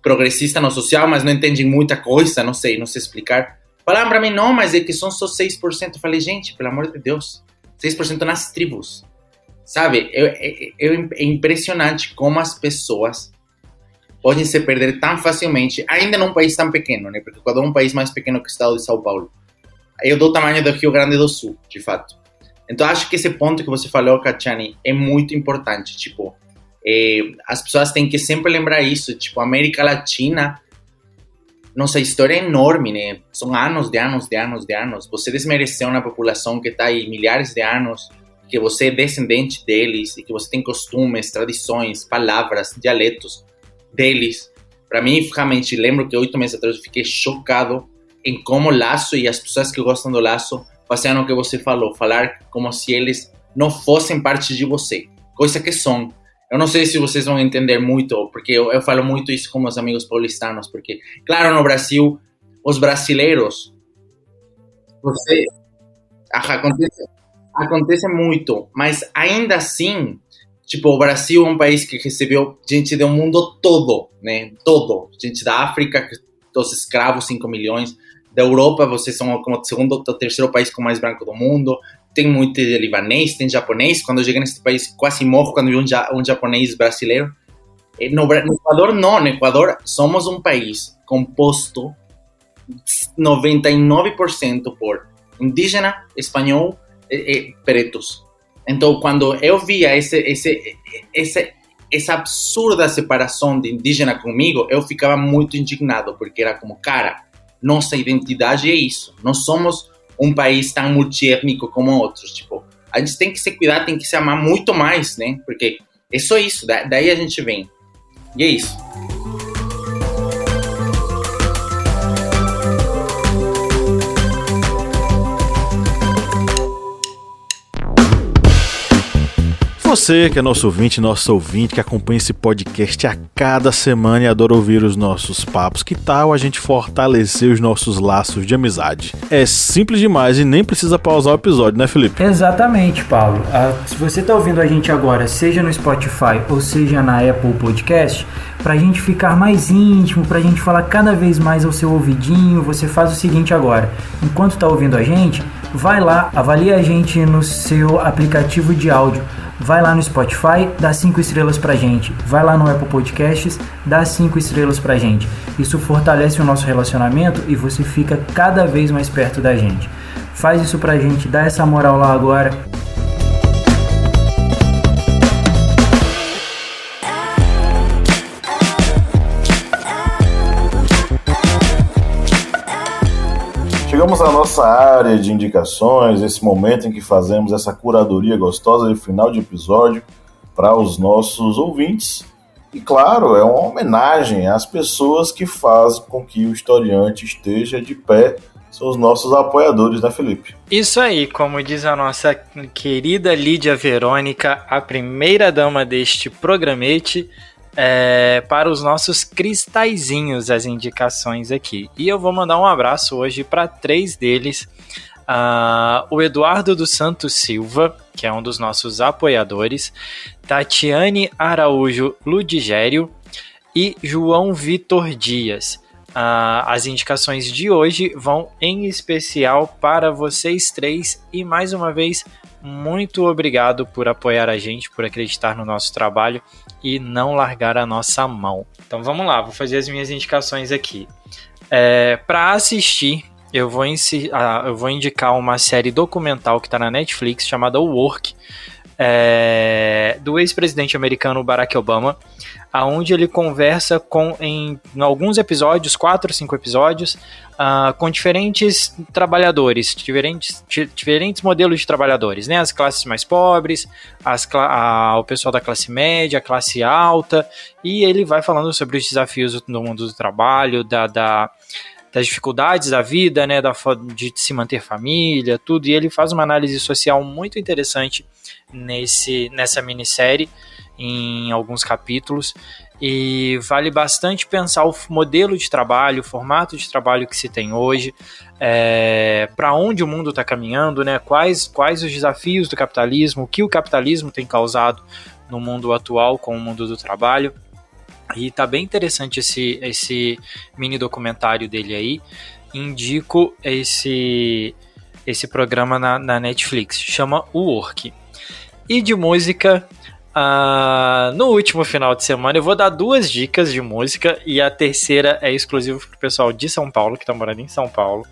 Speaker 6: progressista no social, mas não entendem muita coisa, não sei explicar. Falaram pra mim, não, mas é que são só 6%. Eu falei, gente, pelo amor de Deus, 6% nas tribos. Sabe, é impressionante como as pessoas podem se perder tão facilmente, ainda num país tão pequeno, né? Porque o Equador é um país mais pequeno que o estado de São Paulo. Eu dou o tamanho do Rio Grande do Sul, de fato. Então, acho que esse ponto que você falou, Catiane, é muito importante. Tipo, as pessoas têm que sempre lembrar isso. Tipo, a América Latina, nossa história é enorme, né? São anos de anos. Você desmereceu uma população que está aí milhares de anos, que você é descendente deles e que você tem costumes, tradições, palavras, dialetos deles. Para mim, realmente, lembro que 8 meses atrás eu fiquei chocado em como Lasso e as pessoas que gostam do Lasso fazendo o que você falou, falar como se eles não fossem parte de você, coisa que são. Eu não sei se vocês vão entender muito, porque eu falo muito isso com meus amigos paulistanos, porque, claro, no Brasil, os brasileiros, você acontece muito, mas ainda assim, tipo, o Brasil é um país que recebeu gente do mundo todo, né? Todo. Gente da África, dos escravos, 5 milhões. Da Europa, vocês são como o segundo ou terceiro país com mais branco do mundo. Tem muito de libanês, tem japonês. Quando eu cheguei nesse país, quase morro quando vi um japonês brasileiro. No Equador, não. No Equador, somos um país composto 99% por indígena, espanhol e pretos. Então, quando eu via essa absurda separação de indígena comigo, eu ficava muito indignado, porque era como, cara, nossa identidade é isso. Nós somos um país tão multiétnico como outros. Tipo, a gente tem que se cuidar, tem que se amar muito mais, né? Porque é só isso, daí a gente vem. E é isso.
Speaker 8: Você que é nosso ouvinte, que acompanha esse podcast a cada semana e adora ouvir os nossos papos, que tal a gente fortalecer os nossos laços de amizade? É simples demais e nem precisa pausar o episódio, né, Felipe?
Speaker 9: Exatamente, Paulo. Se você está ouvindo a gente agora, seja no Spotify ou seja na Apple Podcast, para a gente ficar mais íntimo, para a gente falar cada vez mais ao seu ouvidinho, você faz o seguinte agora. Enquanto está ouvindo a gente, vai lá, avalia a gente no seu aplicativo de áudio. Vai lá no Spotify, dá 5 estrelas pra gente. Vai lá no Apple Podcasts, dá 5 estrelas pra gente. Isso fortalece o nosso relacionamento e você fica cada vez mais perto da gente. Faz isso pra gente, dá essa moral lá agora.
Speaker 2: Chegamos à nossa área de indicações, esse momento em que fazemos essa curadoria gostosa de final de episódio para os nossos ouvintes. E claro, é uma homenagem às pessoas que fazem com que o Historiante esteja de pé. São os nossos apoiadores, né, Felipe?
Speaker 3: Isso aí, como diz a nossa querida Lídia Verônica, a primeira dama deste programete, para os nossos cristalzinhos as indicações aqui. E eu vou mandar um abraço hoje para 3 deles. O Eduardo dos Santos Silva, que é um dos nossos apoiadores, Tatiane Araújo Ludigério e João Vitor Dias. As indicações de hoje vão em especial para vocês 3 e mais uma vez, muito obrigado por apoiar a gente, por acreditar no nosso trabalho e não largar a nossa mão. Então vamos lá, vou fazer as minhas indicações aqui. Para assistir, eu vou indicar uma série documental que está na Netflix chamada Work, do ex-presidente americano Barack Obama, onde ele conversa em alguns episódios, 4 ou 5 episódios, com diferentes trabalhadores, diferentes modelos de trabalhadores, né? As classes mais pobres, o pessoal da classe média, a classe alta, e ele vai falando sobre os desafios do mundo do trabalho, das dificuldades da vida, né? De se manter família, tudo, e ele faz uma análise social muito interessante nessa minissérie, em alguns capítulos, e vale bastante pensar o modelo de trabalho, o formato de trabalho que se tem hoje, para onde o mundo está caminhando, né? Quais os desafios do capitalismo, o que o capitalismo tem causado no mundo atual com o mundo do trabalho. E tá bem interessante esse mini documentário dele aí. Indico esse programa na Netflix, chama Work. E de música, no último final de semana eu vou dar 2 dicas de música, e a terceira é exclusiva para o pessoal de São Paulo, que está morando em São Paulo.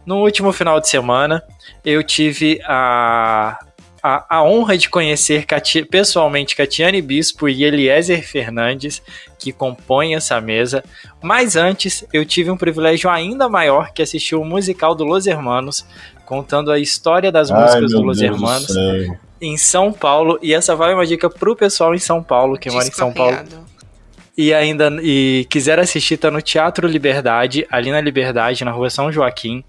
Speaker 3: No último final de semana eu tive a honra de conhecer pessoalmente Catiane Bispo e Eliezer Fernandes, que compõem essa mesa. Mas antes, eu tive um privilégio ainda maior, que assistir o musical do Los Hermanos, contando a história das músicas do Los Hermanos em São Paulo. E essa vai uma dica pro pessoal em São Paulo, que mora em São Paulo. E quiser assistir, tá no Teatro Liberdade, ali na Liberdade, na rua São Joaquim,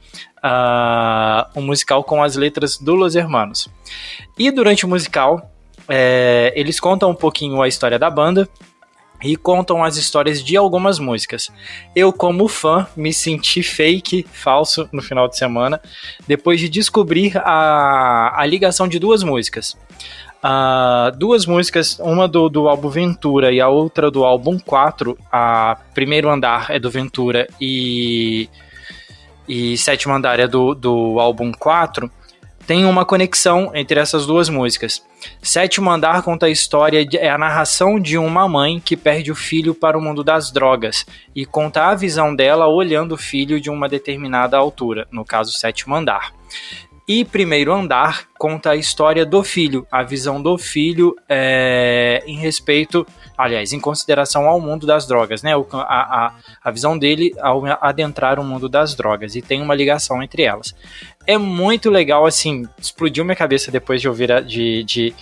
Speaker 3: um musical com as letras do Los Hermanos. E durante o musical, eles contam um pouquinho a história da banda, e contam as histórias de algumas músicas. Eu, como fã, me senti fake, falso, no final de semana, depois de descobrir a ligação de duas músicas. Duas músicas, uma do álbum Ventura e a outra do álbum 4, a Primeiro Andar é do Ventura e Sétimo Andar é do álbum 4, tem uma conexão entre essas duas músicas. Sétimo Andar conta a história, é a narração de uma mãe que perde o filho para o mundo das drogas e conta a visão dela olhando o filho de uma determinada altura, no caso Sétimo Andar. E Primeiro Andar conta a história do filho, a visão do filho em consideração ao mundo das drogas, né? A visão dele ao adentrar o mundo das drogas, e tem uma ligação entre elas. É muito legal, assim, explodiu minha cabeça depois de ouvir, de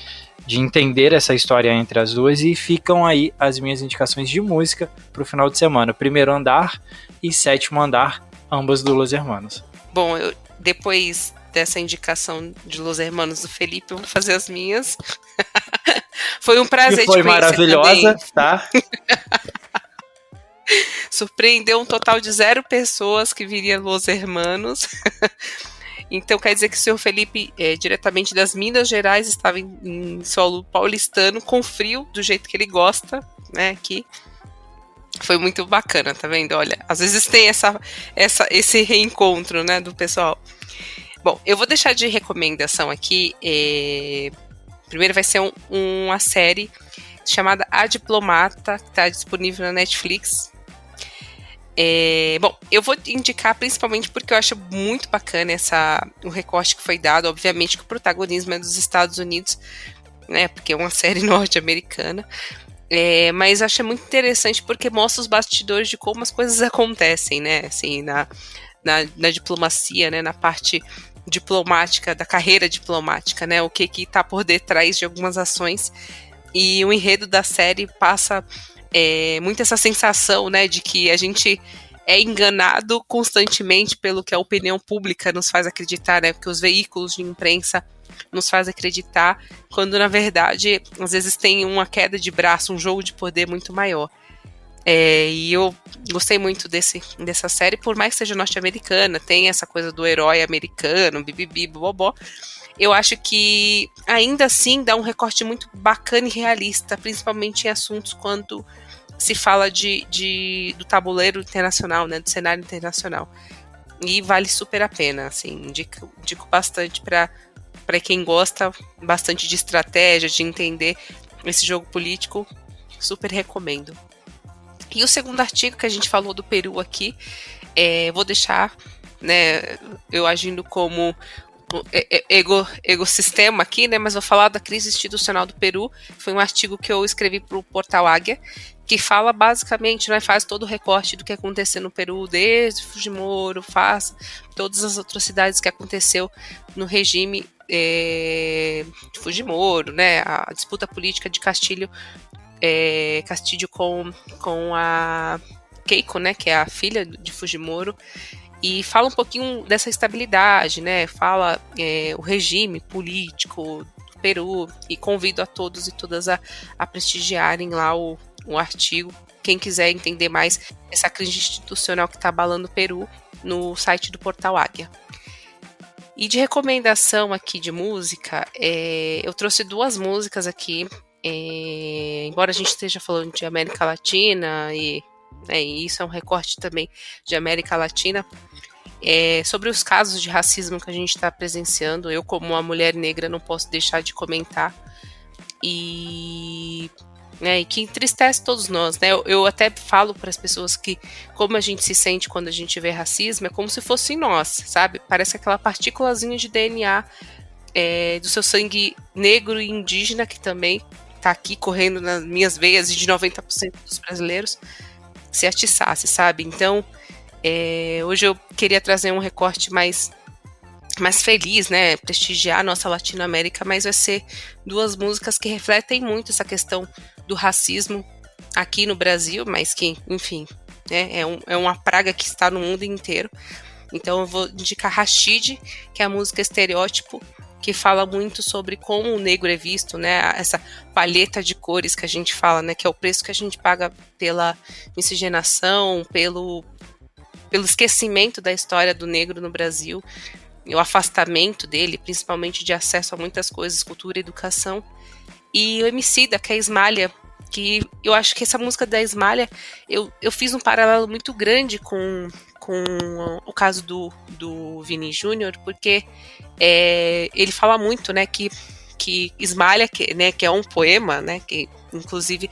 Speaker 3: entender essa história entre as duas, e ficam aí as minhas indicações de música pro final de semana. Primeiro Andar e Sétimo Andar, ambas do Los Hermanos.
Speaker 4: Bom, depois dessa indicação de Los Hermanos do Felipe, eu vou fazer as minhas. Foi um prazer te conhecer.
Speaker 3: Foi maravilhosa, tá?
Speaker 4: Surpreendeu um total de 0 pessoas que viria Los Hermanos. Então quer dizer que o senhor Felipe, diretamente das Minas Gerais, estava em solo paulistano, com frio, do jeito que ele gosta, né, aqui. Foi muito bacana, tá vendo? Olha, às vezes tem esse reencontro, né, do pessoal. Bom, eu vou deixar de recomendação aqui. Primeiro vai ser uma série chamada A Diplomata, que está disponível na Netflix. Bom, eu vou indicar principalmente porque eu acho muito bacana o recorte que foi dado. Obviamente que o protagonismo é dos Estados Unidos, né? Porque é uma série norte-americana. Mas eu acho muito interessante porque mostra os bastidores de como as coisas acontecem, né? Assim, na diplomacia, né? Na parte diplomática, da carreira diplomática, né? O que está por detrás de algumas ações. E o enredo da série passa muito essa sensação, né, de que a gente é enganado constantemente pelo que a opinião pública nos faz acreditar, né? Porque os veículos de imprensa nos faz acreditar, quando na verdade às vezes tem uma queda de braço, um jogo de poder muito maior. E eu gostei muito dessa série, por mais que seja norte-americana, tem essa coisa do herói americano, bibibi, bobó. Eu acho que ainda assim dá um recorte muito bacana e realista, principalmente em assuntos quando se fala do tabuleiro internacional, né, do cenário internacional. E vale super a pena, assim, indico bastante para quem gosta bastante de estratégia, de entender esse jogo político, super recomendo. E o segundo artigo que a gente falou do Peru aqui, vou deixar, né, eu agindo como ecossistema aqui, né, mas vou falar da crise institucional do Peru. Foi um artigo que eu escrevi para o Portal Águia, que fala basicamente, né, faz todo o recorte do que aconteceu no Peru, desde Fujimori, faz todas as atrocidades que aconteceu no regime de Fujimori, né, a disputa política de Castilho com a Keiko, né, que é a filha de Fujimori, e fala um pouquinho dessa estabilidade, né, fala o regime político do Peru, e convido a todos e todas a prestigiarem lá o artigo, quem quiser entender mais essa crise institucional que está abalando o Peru, no site do Portal Águia. E de recomendação aqui de música, eu trouxe 2 músicas aqui, embora a gente esteja falando de América Latina, e isso é um recorte também de América Latina, sobre os casos de racismo que a gente está presenciando. Eu, como uma mulher negra, não posso deixar de comentar, e que entristece todos nós, né? Eu até falo para as pessoas que, como a gente se sente quando a gente vê racismo, é como se fosse em nós, sabe? Parece aquela partículazinha de DNA do seu sangue negro e indígena, que também está aqui correndo nas minhas veias, e de 90% dos brasileiros, se atiçasse, sabe? Então, hoje eu queria trazer um recorte mais feliz, né? Prestigiar a nossa Latinoamérica, mas vai ser 2 músicas que refletem muito essa questão do racismo aqui no Brasil, mas que, enfim, é uma praga que está no mundo inteiro. Então eu vou indicar Rashid, que é a música Estereótipo, que fala muito sobre como o negro é visto, né? Essa palheta de cores que a gente fala, né? Que é o preço que a gente paga pela miscigenação, pelo esquecimento da história do negro no Brasil, o afastamento dele, principalmente de acesso a muitas coisas, cultura e educação. E o Emicida, que é a Esmalha, que eu acho que essa música da Esmalha, eu fiz um paralelo muito grande com o caso do Vini Júnior, porque ele fala muito, né, que Esmalha, que é um poema, né, que inclusive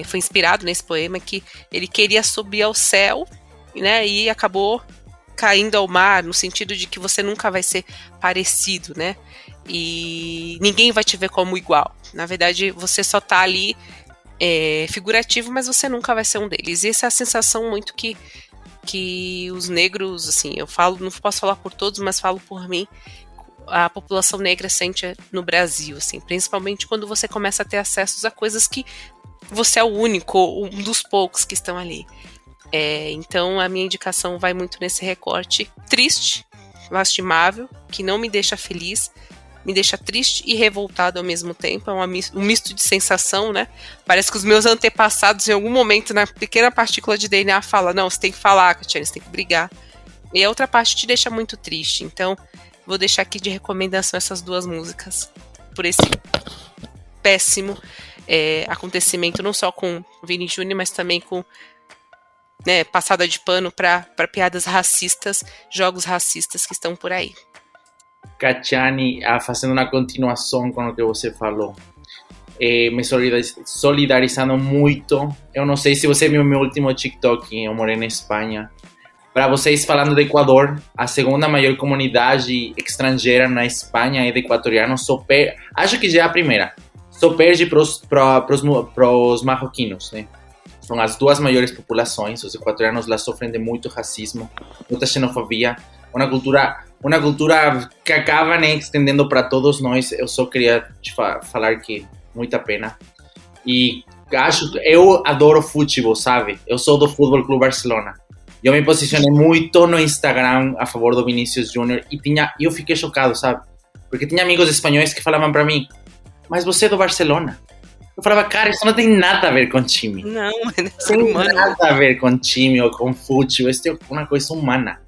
Speaker 4: foi inspirado nesse poema, que ele queria subir ao céu, né, e acabou caindo ao mar, no sentido de que você nunca vai ser parecido, né, e ninguém vai te ver como igual. Na verdade, você só tá ali figurativo, mas você nunca vai ser um deles. E essa é a sensação muito que os negros, assim, eu falo, não posso falar por todos, mas falo por mim, a população negra sente no Brasil, assim, principalmente quando você começa a ter acesso a coisas que você é o único, um dos poucos que estão ali. Então a minha indicação vai muito nesse recorte triste, lastimável, que não me deixa feliz, me deixa triste e revoltado ao mesmo tempo. É um misto de sensação, né? Parece que os meus antepassados, em algum momento, na pequena partícula de DNA, falam: não, você tem que falar, Catiane, você tem que brigar. E a outra parte te deixa muito triste. Então, vou deixar aqui de recomendação essas duas músicas, por esse péssimo acontecimento, não só com o Vini Júnior, mas também com, né, passada de pano para piadas racistas, jogos racistas que estão por aí.
Speaker 6: Catiane, fazendo uma continuação com o que você falou, me solidarizando muito. Eu não sei se você viu meu último TikTok, eu morei na Espanha. Para vocês, falando do Equador, a segunda maior comunidade estrangeira na Espanha é de equatorianos. Acho que já é a primeira. Só perde para os marroquinos, né? São as duas maiores populações. Os equatorianos lá sofrem de muito racismo, muita xenofobia, uma cultura que acaba, né, estendendo para todos nós. Eu só queria te falar que muita pena. E eu adoro futebol, sabe? Eu sou do Futebol Clube Barcelona. Eu me posicionei muito no Instagram a favor do Vinícius Júnior e eu fiquei chocado, sabe? Porque tinha amigos espanhóis que falavam para mim: mas você é do Barcelona? Eu falava: cara, isso não tem nada a ver com time.
Speaker 4: Não
Speaker 6: tem nada a ver com time ou com futebol. Isso é uma coisa humana.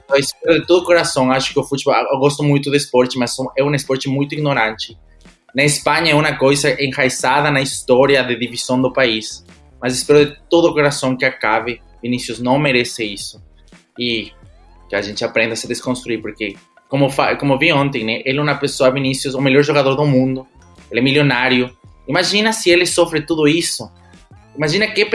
Speaker 6: Eu espero de todo o coração. Acho que o futebol, eu gosto muito do esporte, mas é um esporte muito ignorante. Na Espanha é uma coisa enraizada na história de divisão do país. Mas espero de todo o coração que acabe. Vinícius não merece isso. E que a gente aprenda a se desconstruir, porque como vi ontem, né, ele é uma pessoa, Vinícius, o melhor jogador do mundo. Ele é milionário. Imagina se ele sofre tudo isso. Imagina que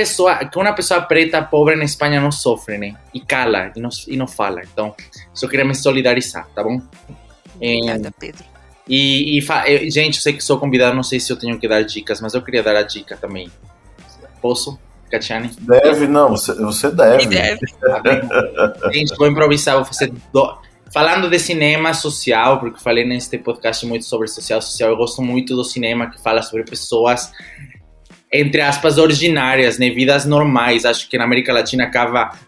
Speaker 6: uma pessoa preta, pobre na Espanha não sofre, né? E cala, e não fala. Então, só queria me solidarizar, tá bom?
Speaker 4: Obrigada, Pedro.
Speaker 6: Gente, eu sei que sou convidado, não sei se eu tenho que dar dicas, mas eu queria dar a dica também. Posso, Catiane?
Speaker 2: Deve, não, você deve.
Speaker 6: Gente, vou improvisar, vou fazer... Falando de cinema social, porque falei neste podcast muito sobre social, eu gosto muito do cinema que fala sobre pessoas, entre aspas, originárias, né, vidas normais. Acho que na América Latina acaba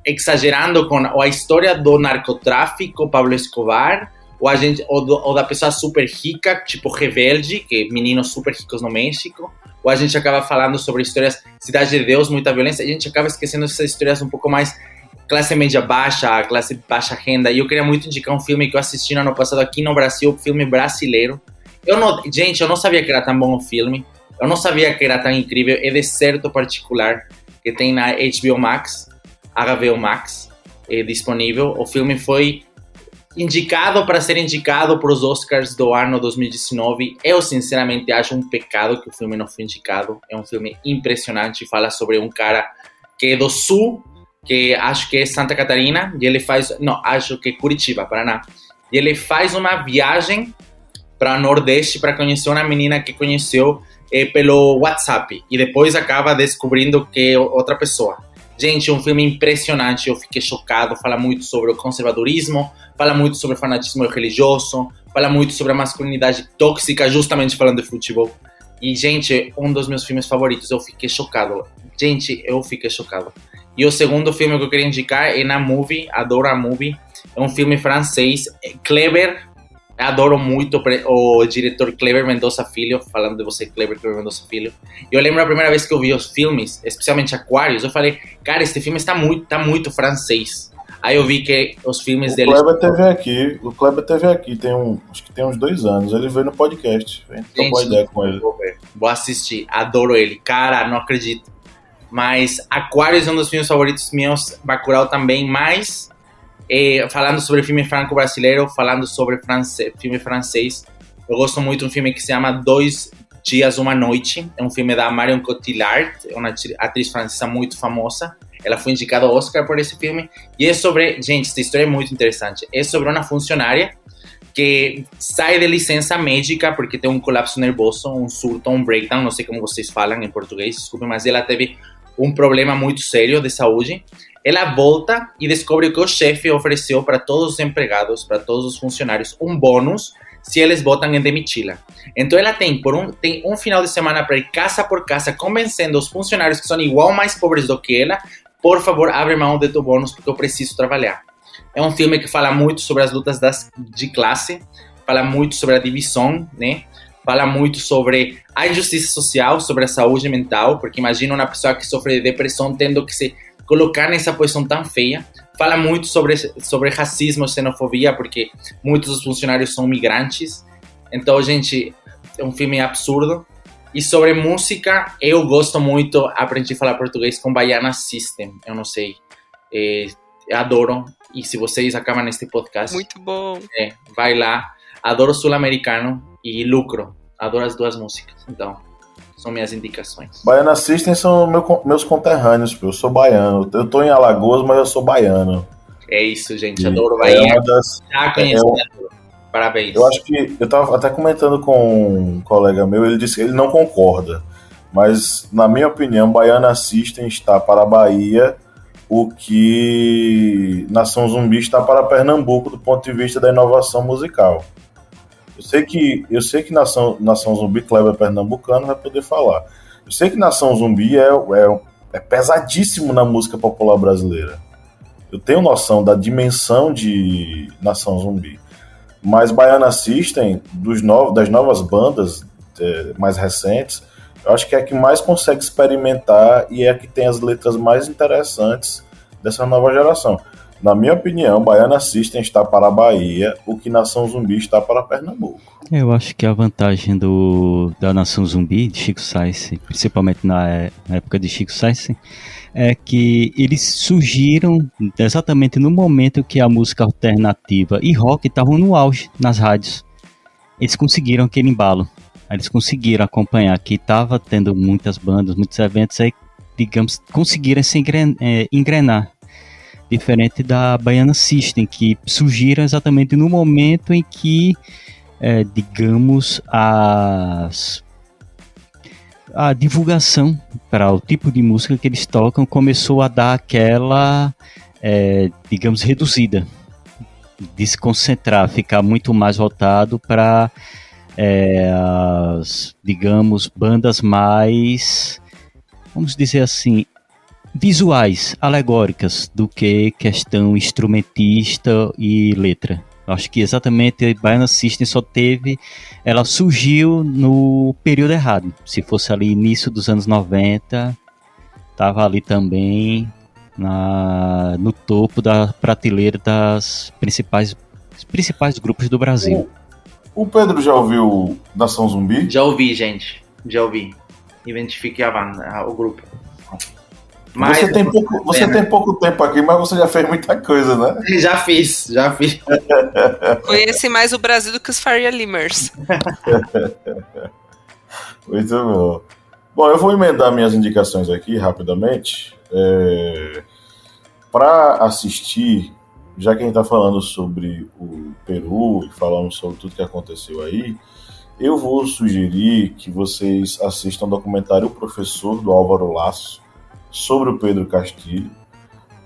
Speaker 6: exagerando com a história do narcotráfico, Pablo Escobar, ou da pessoa super rica, tipo Rebelde, que é meninos super ricos no México, ou a gente acaba falando sobre histórias, Cidade de Deus, muita violência, a gente acaba esquecendo essas histórias um pouco mais classe média baixa, classe baixa renda. E eu queria muito indicar um filme que eu assisti no ano passado aqui no Brasil, um filme brasileiro. Gente, eu não sabia que era tão bom o filme, eu não sabia que era tão incrível. É Deserto Particular, que tem na HBO Max, disponível. O filme foi indicado para ser indicado para os Oscars do ano 2019. Eu sinceramente acho um pecado que o filme não foi indicado. É um filme impressionante, fala sobre um cara que é do sul, que acho que é Santa Catarina, e ele acho que é Curitiba, Paraná. E ele faz uma viagem para o Nordeste para conhecer uma menina que conheceu pelo WhatsApp, e depois acaba descobrindo que é outra pessoa. Gente, é um filme impressionante, eu fiquei chocado. Fala muito sobre o conservadorismo, fala muito sobre o fanatismo religioso, fala muito sobre a masculinidade tóxica, justamente falando de futebol. E, gente, um dos meus filmes favoritos, eu fiquei chocado. Gente, eu fiquei chocado. E o segundo filme que eu queria indicar é na Movie, adoro a Movie. É um filme francês, Kleber. Adoro muito o diretor Kleber Mendonça Filho, falando de você, Kleber Mendonça Filho. Eu lembro a primeira vez que eu vi os filmes, especialmente Aquarius, eu falei, cara, este filme tá muito francês. Aí eu vi que os filmes dele...
Speaker 2: O Kleber teve aqui, acho que tem uns 2 anos, ele veio no podcast, a gente trocou ideia com ele.
Speaker 6: Vou assistir, adoro ele, cara, não acredito. Mas Aquarius é um dos filmes favoritos meus, Bacurau também, mas... falando sobre filme franco-brasileiro, falando sobre filme francês, eu gosto muito de um filme que se chama 2 Dias, Uma Noite. É um filme da Marion Cotillard, uma atriz francesa muito famosa. Ela foi indicada ao Oscar por esse filme. E é sobre... Gente, essa história é muito interessante. É sobre uma funcionária que sai de licença médica porque tem um colapso nervoso, um surto, um breakdown, não sei como vocês falam em português, desculpe, mas ela teve um problema muito sério de saúde. Ela volta e descobre que o chefe ofereceu para todos os empregados, para todos os funcionários, um bônus se eles votam em demiti-la. Então ela tem um final de semana para ir casa por casa, convencendo os funcionários que são igual mais pobres do que ela, por favor, abre mão de teu bônus porque eu preciso trabalhar. É um filme que fala muito sobre as lutas de classe, fala muito sobre a divisão, né? Fala muito sobre a injustiça social, sobre a saúde mental, porque imagina uma pessoa que sofre de depressão tendo que se colocar nessa posição tão feia. Fala muito sobre racismo e xenofobia, porque muitos dos funcionários são migrantes. Então, gente, é um filme absurdo. E sobre música, eu gosto muito, aprendi a falar português com Baiana System. Eu não sei, adoro. E se vocês acabam neste podcast...
Speaker 4: Muito bom.
Speaker 6: Vai lá. Adoro Sul-Americano e Lucro. Adoro as 2 músicas. Então... são minhas indicações.
Speaker 2: Baiana System são meus conterrâneos, eu sou baiano. Eu tô em Alagoas, mas eu sou baiano.
Speaker 6: É isso, gente. Adoro Bahia. Parabéns.
Speaker 2: Eu acho que eu tava até comentando com um colega meu, ele disse que ele não concorda. Mas, na minha opinião, Baiana System está para a Bahia o que Nação Zumbi está para Pernambuco do ponto de vista da inovação musical. Eu sei que Nação Zumbi, Kleber pernambucano, vai poder falar. Eu sei que Nação Zumbi é pesadíssimo na música popular brasileira. Eu tenho noção da dimensão de Nação Zumbi. Mas Baiana System, das novas bandas mais recentes, eu acho que é a que mais consegue experimentar e é a que tem as letras mais interessantes dessa nova geração. Na minha opinião, Baiana System está para a Bahia, o que Nação Zumbi está para Pernambuco.
Speaker 5: Eu acho que a vantagem da Nação Zumbi, de Chico Science, principalmente na época de Chico Science, é que eles surgiram exatamente no momento que a música alternativa e rock estavam no auge nas rádios. Eles conseguiram aquele embalo. Eles conseguiram acompanhar que estava tendo muitas bandas, muitos eventos, aí, digamos, conseguiram se engrenar. Diferente da Baiana System, que surgiram exatamente no momento em que, digamos, a divulgação para o tipo de música que eles tocam começou a dar aquela, digamos, reduzida, de se concentrar, ficar muito mais voltado para as, digamos, bandas mais, vamos dizer assim, visuais, alegóricas, do que questão instrumentista e letra. Acho que exatamente a Baiana System ela surgiu no período errado. Se fosse ali início dos anos 90, estava ali também no topo da prateleira das principais grupos do Brasil.
Speaker 2: O Pedro já ouviu Nação Zumbi?
Speaker 6: Já ouvi, gente. Já ouvi. Identifiquei a banda, o grupo. Mas
Speaker 2: você tem pouco tempo aqui, mas você já fez muita coisa, né?
Speaker 6: Já fiz.
Speaker 4: Conheci mais o Brasil do que os Faria Limers.
Speaker 2: Muito bom. Bom, eu vou emendar minhas indicações aqui rapidamente. Para assistir, já que a gente está falando sobre o Peru e falamos sobre tudo que aconteceu aí, eu vou sugerir que vocês assistam o documentário O Professor, do Álvaro Lasso, sobre o Pedro Castilho.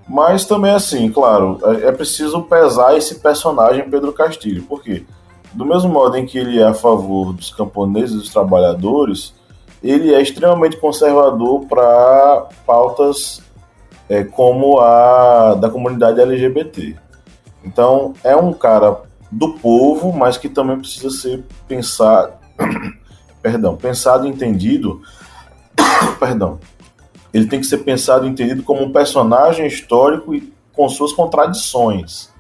Speaker 2: Mas também, assim, claro, é preciso pesar esse personagem Pedro Castilho. Por quê? Do mesmo modo em que ele é a favor dos camponeses e dos trabalhadores, ele é extremamente conservador para pautas como a da comunidade LGBT. Então, é um cara do povo, mas que também precisa ser pensado e entendido. Ele tem que ser pensado e entendido como um personagem histórico e com suas contradições.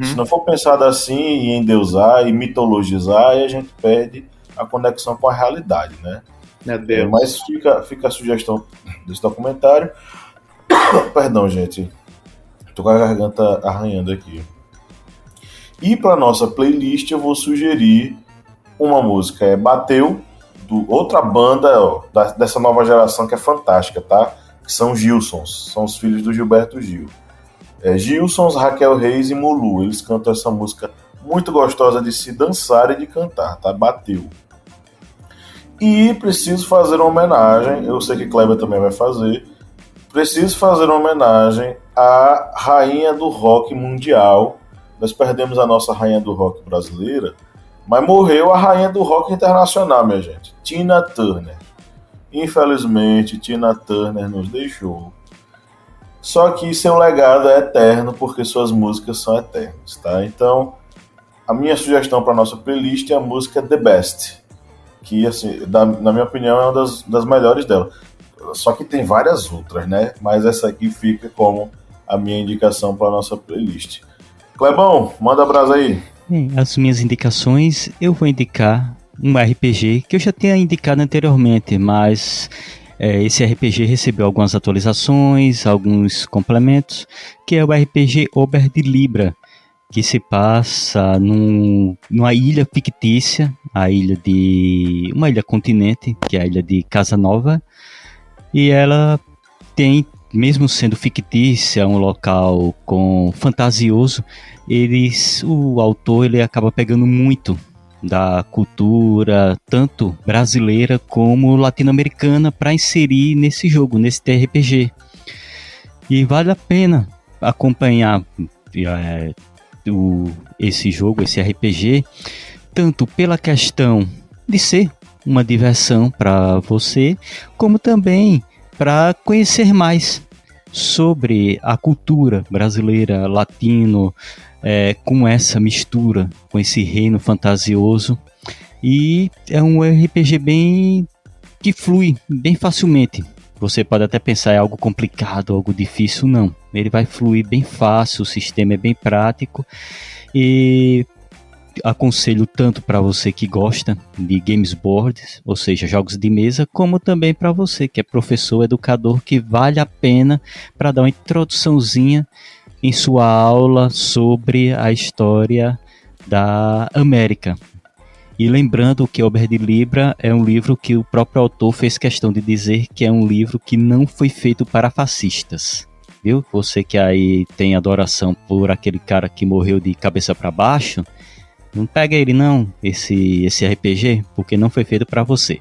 Speaker 2: Se não for pensado assim, e endeusar e mitologizar, aí a gente perde a conexão com a realidade, né?
Speaker 6: Meu Deus.
Speaker 2: Mas fica a sugestão desse documentário. Perdão, gente. Tô com a garganta arranhando aqui. E para nossa playlist eu vou sugerir uma música, Bateu, outra banda dessa nova geração que é fantástica, tá? Que são Gilsons, são os filhos do Gilberto Gil. Gilsons, Raquel Reis e Mulu, eles cantam essa música muito gostosa de se dançar e de cantar, tá? Bateu. E preciso fazer uma homenagem, eu sei que Kleber também vai fazer, preciso fazer uma homenagem à rainha do rock mundial. Nós perdemos a nossa rainha do rock brasileira, mas morreu a rainha do rock internacional, minha gente, Tina Turner. Infelizmente, Tina Turner nos deixou. Só que seu legado é eterno, porque suas músicas são eternas, tá? Então, a minha sugestão para nossa playlist é a música The Best, que, assim, na minha opinião, é uma das melhores dela. Só que tem várias outras, né? Mas essa aqui fica como a minha indicação para nossa playlist. Clebão, manda brasa aí.
Speaker 5: Bem, as minhas indicações, eu vou indicar um RPG que eu já tinha indicado anteriormente, mas esse RPG recebeu algumas atualizações, alguns complementos, que é o RPG Ober de Libra, que se passa numa ilha fictícia, uma ilha continente, que é a ilha de Casa Nova, e ela tem, mesmo sendo fictícia, um local fantasioso, o autor ele acaba pegando muito da cultura, tanto brasileira como latino-americana, para inserir nesse jogo, nesse RPG. E vale a pena acompanhar esse jogo, esse RPG, tanto pela questão de ser uma diversão para você, como também para conhecer mais sobre a cultura brasileira, latino, com essa mistura, com esse reino fantasioso. E é um RPG que flui bem facilmente. Você pode até pensar é algo complicado, algo difícil, não. Ele vai fluir bem fácil, o sistema é bem prático e aconselho tanto para você que gosta de games boards, ou seja, jogos de mesa, como também para você que é professor, educador, que vale a pena para dar uma introduçãozinha em sua aula sobre a história da América. E lembrando que Ober de Libra é um livro que o próprio autor fez questão de dizer que é um livro que não foi feito para fascistas. Viu? Você que aí tem adoração por aquele cara que morreu de cabeça para baixo, não pega ele não, esse RPG, porque não foi feito para você.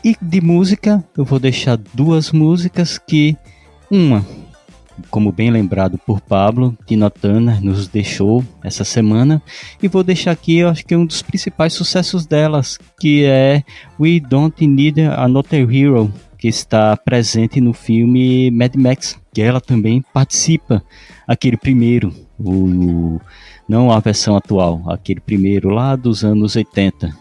Speaker 5: E de música, eu vou deixar duas músicas que, uma, como bem lembrado por Pablo, Tina Turner nos deixou essa semana, e vou deixar aqui, eu acho que um dos principais sucessos delas, que é We Don't Need Another Hero, que está presente no filme Mad Max, que ela também participa, aquele primeiro, não a versão atual, aquele primeiro lá dos anos 80.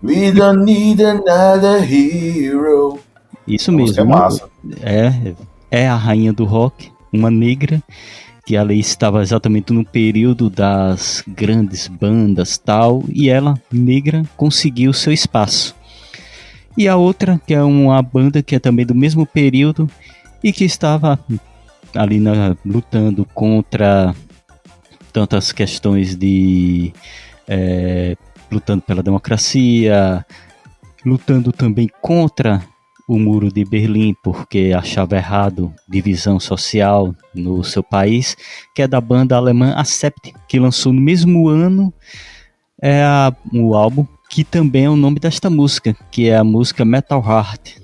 Speaker 2: We don't need another hero.
Speaker 5: Isso mesmo.
Speaker 2: É massa.
Speaker 5: É a rainha do rock, uma negra, que ali estava exatamente no período das grandes bandas tal, e ela, negra, conseguiu seu espaço. E a outra, que é uma banda que é também do mesmo período, e que estava ali lutando contra tantas questões de lutando pela democracia, lutando também contra o Muro de Berlim, porque achava errado divisão social no seu país, que é da banda alemã Accept, que lançou no mesmo ano o álbum, que também é o nome desta música, que é a música Metal Heart,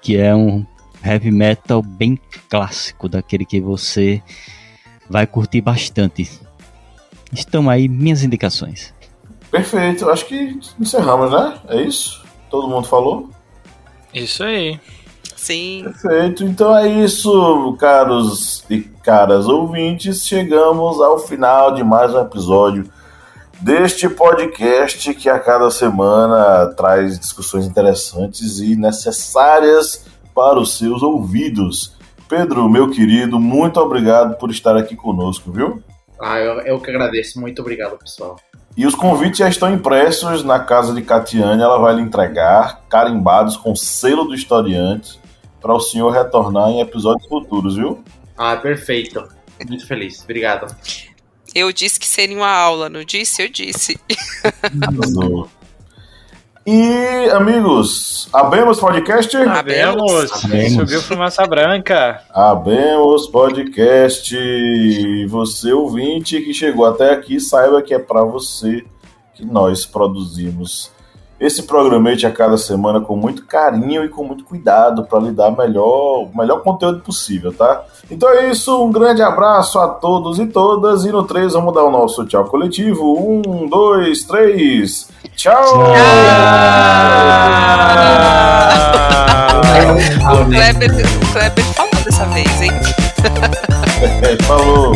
Speaker 5: que é um heavy metal bem clássico, daquele que você vai curtir bastante. Estão aí minhas indicações.
Speaker 2: Perfeito, acho que encerramos, né? É isso? Todo mundo falou?
Speaker 3: Isso aí.
Speaker 4: Sim.
Speaker 2: Perfeito, então é isso, caros e caras ouvintes. Chegamos ao final de mais um episódio deste podcast que a cada semana traz discussões interessantes e necessárias para os seus ouvidos. Pedro, meu querido, muito obrigado por estar aqui conosco, viu?
Speaker 6: Eu que agradeço. Muito obrigado, pessoal.
Speaker 2: E os convites já estão impressos na casa de Catiane. Ela vai lhe entregar, carimbados com selo do historiante, para o senhor retornar em episódios futuros, viu?
Speaker 6: Perfeito. Muito feliz. Obrigado.
Speaker 4: Eu disse que seria uma aula, não disse? Eu disse.
Speaker 2: E, amigos, abemos podcast?
Speaker 3: Abemos. Subiu fumaça branca.
Speaker 2: Abemos podcast. Você, ouvinte, que chegou até aqui, saiba que é para você que nós produzimos esse programete a cada semana com muito carinho e com muito cuidado para lhe dar o melhor conteúdo possível, tá? Então é isso, um grande abraço a todos e todas, e no 3 vamos dar o nosso tchau coletivo. 1, 2, 3, tchau!
Speaker 4: O Kleber falou dessa vez, hein?
Speaker 2: Falou!